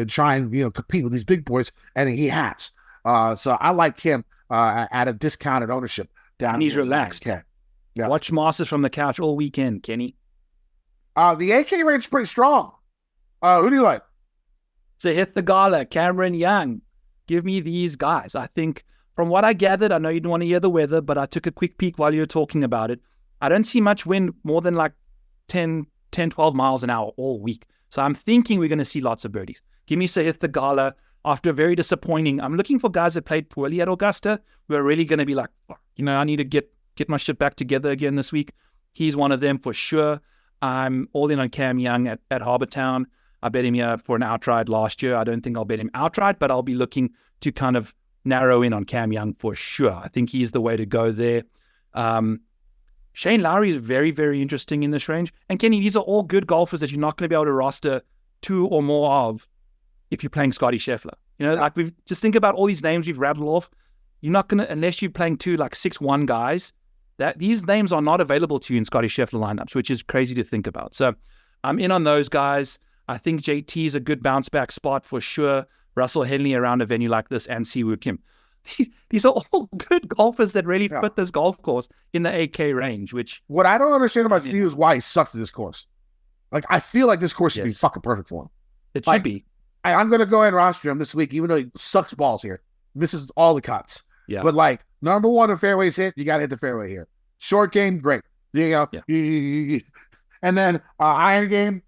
try and compete with these big boys, and he has. So I like him at a discounted ownership down.
And he's relaxed.
Okay. Yeah.
Watch Masters from the couch all weekend, Kenny.
The AK range is pretty strong. Who do you like?
Sahith Theegala, Cameron Young. Give me these guys. I think from what I gathered, I know you didn't want to hear the weather, but I took a quick peek while you were talking about it. I don't see much wind more than like 10, 12 miles an hour all week. So I'm thinking we're going to see lots of birdies. Give me Sahith Theegala after a very disappointing. I'm looking for guys that played poorly at Augusta who are really going to be like, I need to get my shit back together again this week. He's one of them for sure. I'm all in on Cam Young at Harbour Town. I bet him here for an outright last year. I don't think I'll bet him outright, but I'll be looking to kind of narrow in on Cam Young for sure. I think he's the way to go there. Shane Lowry is very, very interesting in this range. And Kenny, these are all good golfers that you're not going to be able to roster two or more of if you're playing Scottie Scheffler. Like we've just think about all these names we've rattled off. You're not going to, unless you're playing two like 6-1 guys, that these names are not available to you in Scottie Scheffler lineups, which is crazy to think about. So I'm in on those guys. I think JT is a good bounce back spot for sure. Russell Henley around a venue like this and Siwoo Kim. These are all good golfers that really fit this golf course in the 8K range, which...
What I don't understand about Siwoo is why he sucks at this course. Like, I feel like this course should be fucking perfect for him.
It should be.
I'm going to go ahead and roster him this week, even though he sucks balls here. Misses all the cuts.
Yeah.
But, like, number one in fairways hit, you got to hit the fairway here. Short game, great. And then iron game,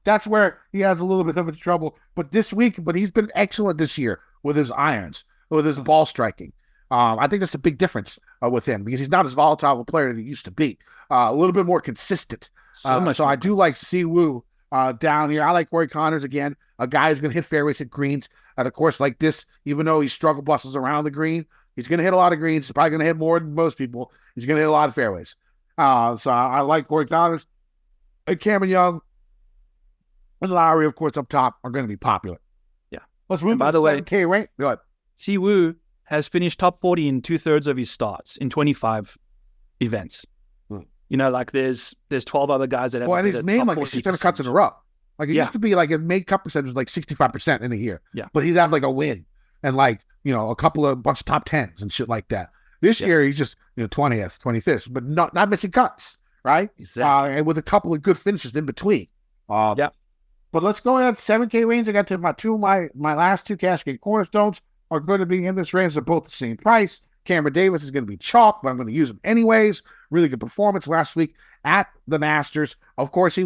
that's where he has a little bit of trouble. But he's been excellent this year with his irons, with his ball striking. I think that's a big difference with him because he's not as volatile a player as he used to be. A little bit more consistent. So I do like Siwoo down here. I like Corey Connors again, a guy who's going to hit fairways, hit greens at a course like this, even though he struggle buses around the green. He's going to hit a lot of greens. He's probably going to hit more than most people. He's going to hit a lot of fairways. So I like Corey Connors. And Cameron Young and Lowry, of course, up top are going to be popular.
Yeah.
Let's move to the 7K rank. Go ahead.
Siwoo has finished top 40 in 2/3 of his starts in 25 events. Like there's 12 other guys that have.
Well, and he's made like 600 cuts in a row. Like it used to be like his made cut percentage was like 65% in a year.
Yeah.
But he'd have like a win and like, a bunch of top 10s and shit like that. This year he's just 20th, 25th, but not missing cuts, right?
Exactly.
And with a couple of good finishes in between. But let's go ahead. 7K range. I got to my last two cash game cornerstones are going to be in this range. They're both the same price. Cameron Davis is going to be chalk, but I'm going to use him anyways. Really good performance last week at the Masters. Of course, he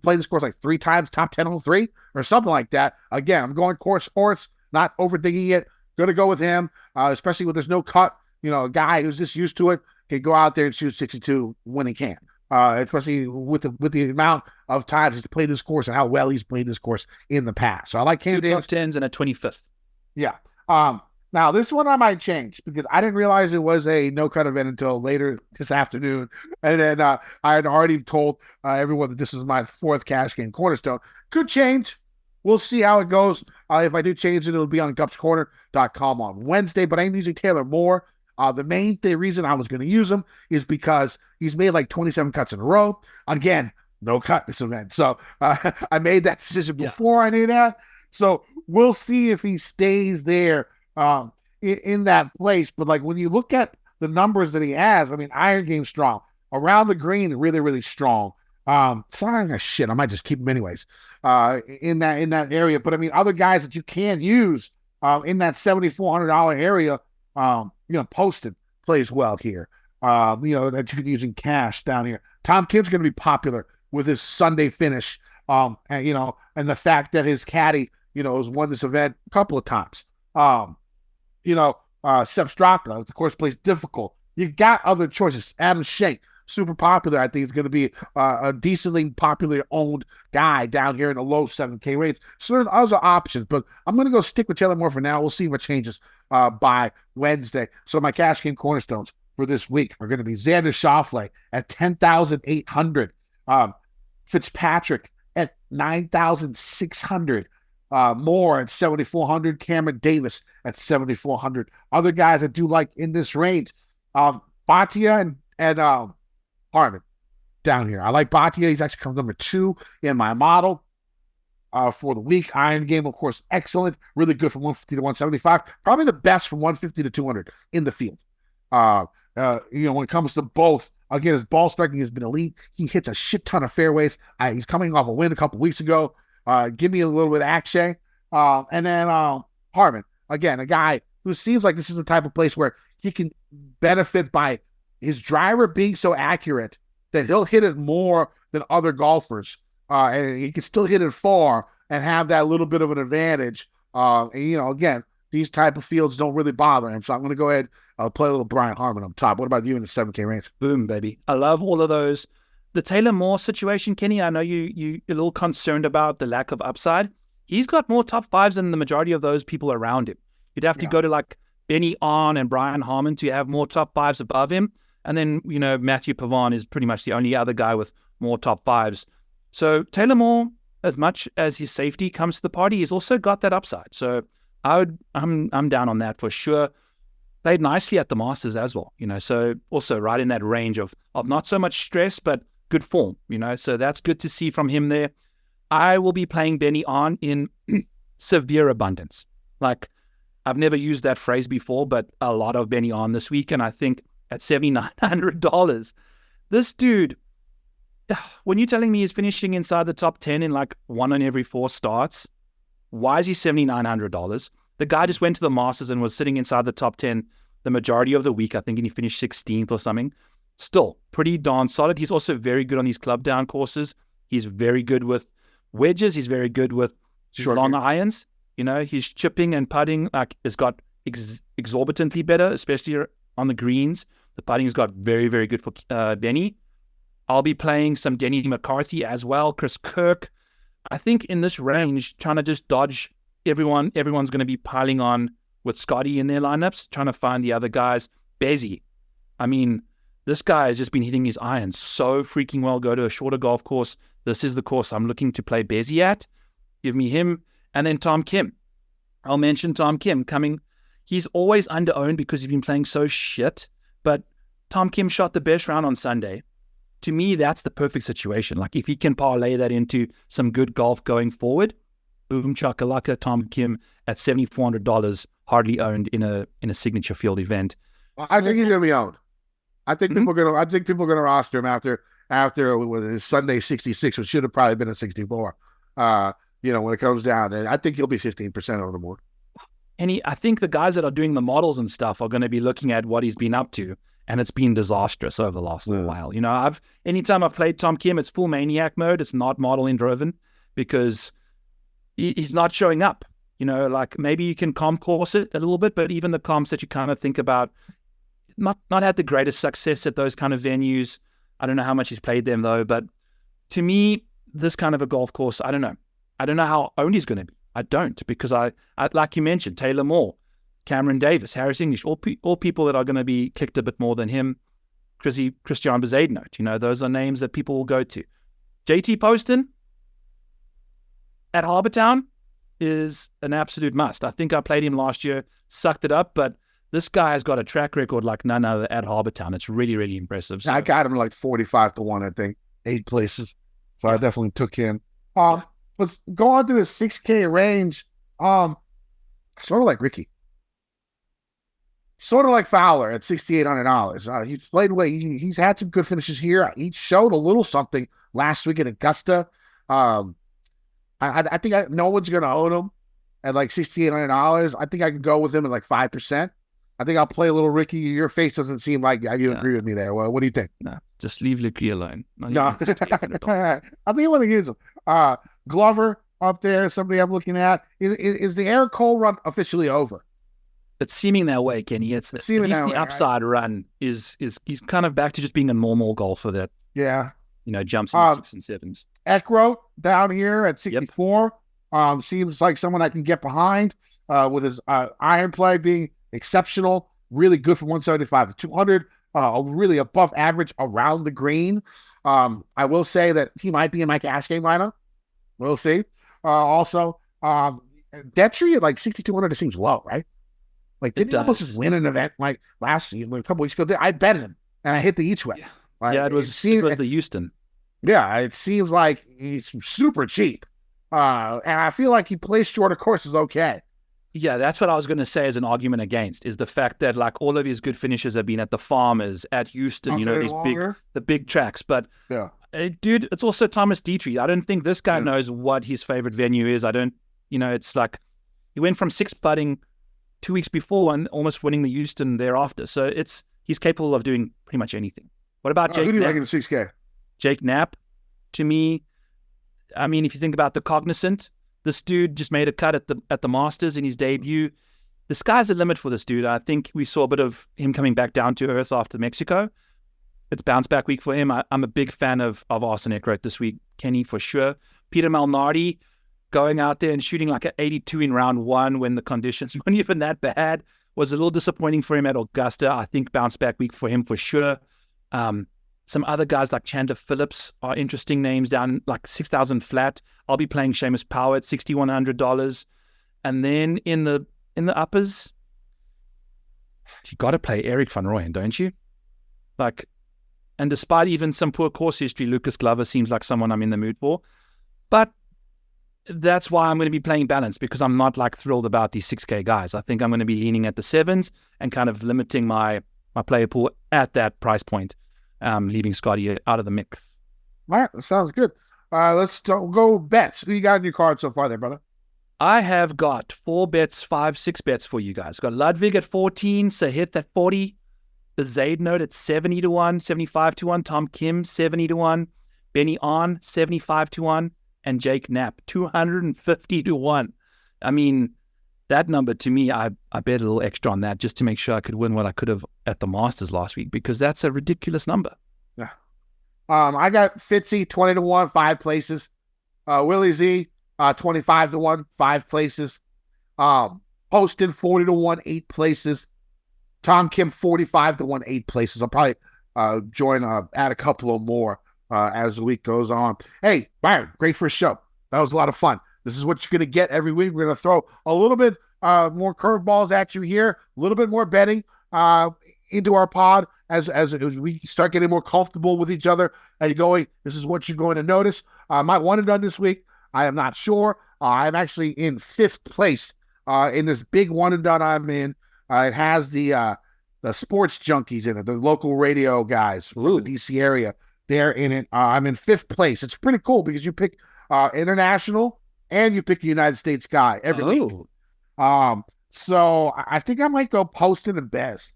played this course like 3 times, top 10 on 3 or something like that. Again, I'm going course sports, not overthinking it. Going to go with him, especially when there's no cut. A guy who's just used to it can go out there and shoot 62 when he can. Especially with the amount of times he's played this course and how well he's played this course in the past. So I like Cameron Davis.
10s and a 25th.
Yeah. Now, this one I might change because I didn't realize it was a no-cut event until later this afternoon. And then I had already told everyone that this is my 4th cash game cornerstone. Could change. We'll see how it goes. If I do change it, it'll be on gupscorner.com on Wednesday. But I'm using Taylor Moore. The main reason I was going to use him is because he's made like 27 cuts in a row. Again, no cut this event. So I made that decision before I knew that. So we'll see if he stays there in that place. But like when you look at the numbers that he has, I mean, iron game strong. Around the green, really, really strong. Sorry, shit, I might just keep him anyways in that area. But I mean, other guys that you can use in that $7,400 area, Posted plays well here. That you can use in cash down here. Tom Kim's going to be popular with his Sunday finish. And the fact that his caddy, has won this event a couple of times. Sepp Straka, of course, plays difficult. You got other choices. Adam Schenk, super popular. I think is going to be a decently popular owned guy down here in the low 7K range. So there's other options, but I'm going to go stick with Taylor Moore for now. We'll see what changes by Wednesday. So my cash game cornerstones for this week are going to be Xander Schauffele at 10,800, Fitzpatrick at 9,600, Moore at 7,400, Cameron Davis at 7,400. Other guys I do like in this range, Bhatia and Harmon down here. I like Bhatia. He's actually comes number 2 in my model for the week. Iron game, of course, excellent. Really good from 150 to 175. Probably the best from 150 to 200 in the field. when it comes to both, again, his ball striking has been elite. He hits a shit ton of fairways. He's coming off a win a couple weeks ago. Give me a little bit of action. And then Harmon, again, a guy who seems like this is the type of place where he can benefit by his driver being so accurate that he'll hit it more than other golfers. And he can still hit it far and have that little bit of an advantage. Again, these type of fields don't really bother him. So I'm going to go ahead play a little Brian Harmon up top. What about you in the 7K range?
Boom, baby. I love all of those. The Taylor Moore situation, Kenny, I know you're a little concerned about the lack of upside. He's got more top fives than the majority of those people around him. You'd have to go to like Benny On and Brian Harmon to have more top fives above him. And then, Matthew Pavon is pretty much the only other guy with more top fives. So Taylor Moore, as much as his safety comes to the party, he's also got that upside. So I'm down on that for sure. Played nicely at the Masters as well, so also right in that range of not so much stress, but good form, so that's good to see from him there. I will be playing Benny On in severe abundance. Like, I've never used that phrase before, but a lot of Benny On this week, and I think at $7,900, this dude, when you're telling me he's finishing inside the top 10 in like 1 on every 4 starts, why is he $7,900? The guy just went to the Masters and was sitting inside the top 10 the majority of the week. I think he finished 16th or something. Still pretty darn solid. He's also very good on these club down courses. He's very good with wedges. He's very good with long irons. His chipping and putting has got exorbitantly better, especially on the greens. The putting has got very, very good for Benny. I'll be playing some Denny McCarthy as well. Chris Kirk. I think in this range, trying to just dodge everyone's going to be piling on with Scottie in their lineups, trying to find the other guys. Bezzy. I mean, this guy has just been hitting his irons so freaking well. Go to a shorter golf course. This is the course I'm looking to play Bezzy at. Give me him. And then Tom Kim. I'll mention Tom Kim coming. He's always under-owned because he's been playing so shit. But Tom Kim shot the best round on Sunday. To me, that's the perfect situation. Like, if he can parlay that into some good golf going forward, boom chakalaka, Tom Kim at $7,400, hardly owned in a signature field event.
I think he's gonna be owned. I think people are gonna roster him after with his Sunday 66, which should have probably been a 64. When it comes down, and I think he'll be 15% over the board.
And I think the guys that are doing the models and stuff are going to be looking at what he's been up to, and it's been disastrous over the last little while. Anytime I've played Tom Kim, it's full maniac mode. It's not modeling driven because he's not showing up. Like, maybe you can comp course it a little bit, but even the comps that you kind of think about, not had the greatest success at those kind of venues. I don't know how much he's played them though, but to me, this kind of a golf course, I don't know. I don't know how owned he's going to be. I don't, because I like you mentioned, Taylor Moore, Cameron Davis, Harris English, all people that are going to be clicked a bit more than him. Christian Bezuidenhout, those are names that people will go to. JT Poston at Harbour Town is an absolute must. I think I played him last year, sucked it up, but this guy has got a track record like none other at Harbour Town. It's really, really impressive. So.
I got him like 45-1, I think, 8 places. So I definitely took him. Let's go on to the 6K range. Sort of like Ricky. Sort of like Fowler at $6,800. He's played away. He's had some good finishes here. He showed a little something last week at Augusta. I think no one's going to own him at like $6,800. I think I can go with him at like 5%. I think I'll play a little Ricky. Your face doesn't seem like you agree with me there. Well, what do you think?
No, just leave Ricky alone.
No, I think I want to use him. Glover up there, somebody I'm looking at. Is the Eric Cole run officially over?
It's seeming that way, Kenny. It's seeming that way, the upside run is he's kind of back to just being a normal golfer that jumps in 6s and 7s.
Eckroat down here at 64. Seems like someone I can get behind with his iron play being exceptional, really good from 175 to 200, really above average around the green. I will say that he might be in my cash game lineup. We'll see. Also, Detry at like 6,200 seems low, right? Like, didn't he almost just win an event like last year, a couple weeks ago? I bet him, and I hit the each way.
It was the Houston.
Yeah, it seems like he's super cheap. And I feel like he plays shorter courses okay.
Yeah, that's what I was going to say as an argument against, is the fact that like all of his good finishes have been at the Farmers, at Houston, these big tracks. But
yeah,
dude, it's also Thomas Dietrich. I don't think this guy knows what his favorite venue is. I don't, it's like he went from 6 putting 2 weeks before and almost winning the Houston thereafter. So he's capable of doing pretty much anything. What about Jake
Knapp? Who do you like in the 6K?
Jake Knapp, to me, I mean, if you think about the Cognizant, this dude just made a cut at the Masters in his debut. The sky's the limit for this dude. I think we saw a bit of him coming back down to earth after Mexico. It's bounce back week for him. I'm a big fan of Arsene Eckert this week, Kenny, for sure. Peter Malnati going out there and shooting like an 82 in round 1 when the conditions weren't even that bad was a little disappointing for him at Augusta. I think bounce back week for him for sure. Some other guys like Chandler Phillips are interesting names down like 6,000 flat. I'll be playing Seamus Power at $6,100. And then in the uppers, you got to play Eric van Rooyen, don't you? Like, and despite even some poor course history, Lucas Glover seems like someone I'm in the mood for. But that's why I'm going to be playing balance, because I'm not like thrilled about these 6K guys. I think I'm going to be leaning at the 7s and kind of limiting my player pool at that price point. Leaving Scottie out of the mix.
All right, that sounds good. Let's go bets. Who you got in your card so far there, brother?
I have got 4 bets, 5, 6 bets for you guys. Got Ludwig at 14, Sahith at 40, the Zaid Note at 70 to 1, 75 to 1, Tom Kim 70 to 1, Benny On 75 to 1, and Jake Knapp 250 to 1. I mean, that number to me, I bet a little extra on that just to make sure I could win what I could have at the Masters last week, because that's a ridiculous number.
Yeah. I got Fitzy 20 to 1, 5 places. Willie Z 25 to 1, 5 places. Poston 40 to 1, 8 places. Tom Kim 45 to 1, 8 places. I'll probably add a couple of more as the week goes on. Hey, Byron, great first show. That was a lot of fun. This is what you're going to get every week. We're going to throw a little bit more curveballs at you here, a little bit more betting into our pod as we start getting more comfortable with each other and going, this is what you're going to notice. My one and done this week, I am not sure. I'm actually in 5th place in this big one and done I'm in. It has the sports junkies in it, the local radio guys from the DC area. They're in it. I'm in 5th place. It's pretty cool because you pick international and you pick a United States guy every week. So I think I might go Poston and Bez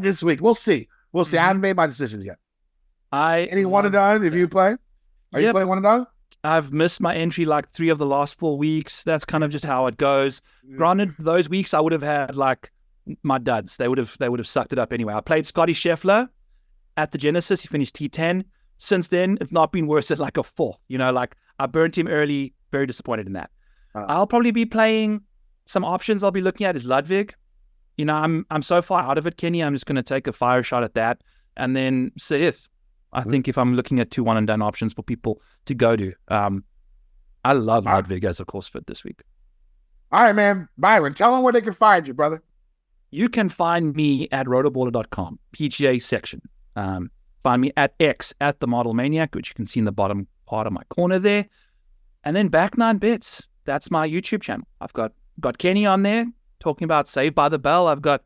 this week. We'll see. I haven't made my decisions yet. Any one and done? If you play, you playing one and done?
I've missed my entry like 3 of the last 4 weeks. That's kind of just how it goes. Granted, those weeks I would have had like my duds. They would have sucked it up anyway. I played Scottie Scheffler at the Genesis. He finished T10. Since then, it's not been worse than like a 4th. Like I burnt him early. Very disappointed in that. I'll probably be playing some options. I'll be looking at is Ludwig. I'm so far out of it, Kenny. I'm just going to take a fire shot at that. And then Sahith. I think if I'm looking at 2 one and done options for people to go to, I love Ludwig as a course fit this week.
All right, man. Byron, tell them where they can find you, brother.
You can find me at rotoballer.com, PGA section. Find me at X, at the Model Maniac, which you can see in the bottom part of my corner there. And then Back 9 Bets. That's my YouTube channel. I've got Kenny on there talking about Saved by the Bell. I've got,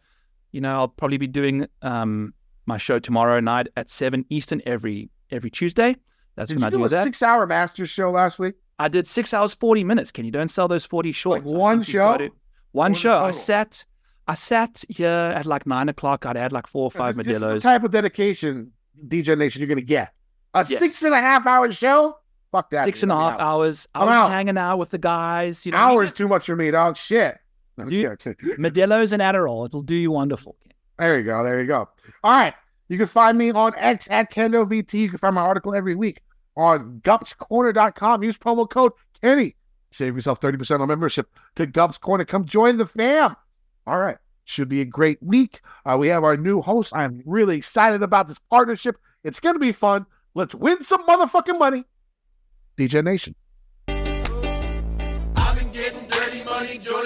I'll probably be doing my show tomorrow night at 7 Eastern every Tuesday. That's when I do that. Did you do a
6-hour Masters show last week?
I did 6 hours, 40 minutes. Kenny, don't sell those 40 shorts.
Like one show?
One show. I sat here at like 9 o'clock. I'd had like 4 or 5 Modelos. This is
the type of dedication, Degeneration, you're going to get. A 6.5 hour show? Fuck that.
6.5 hours. I was hanging out with the guys.
Hours too much for me, dog. Shit.
Modelos and Adderall. It'll do you wonderful.
There you go. All right. You can find me on X at KendoVT. You can find my article every week on gupscorner.com. Use promo code Kenny. Save yourself 30% on membership to Gups Corner. Come join the fam. All right. Should be a great week. We have our new host. I'm really excited about this partnership. It's going to be fun. Let's win some motherfucking money. DJ Nation.
I've been getting dirty money, Jordan.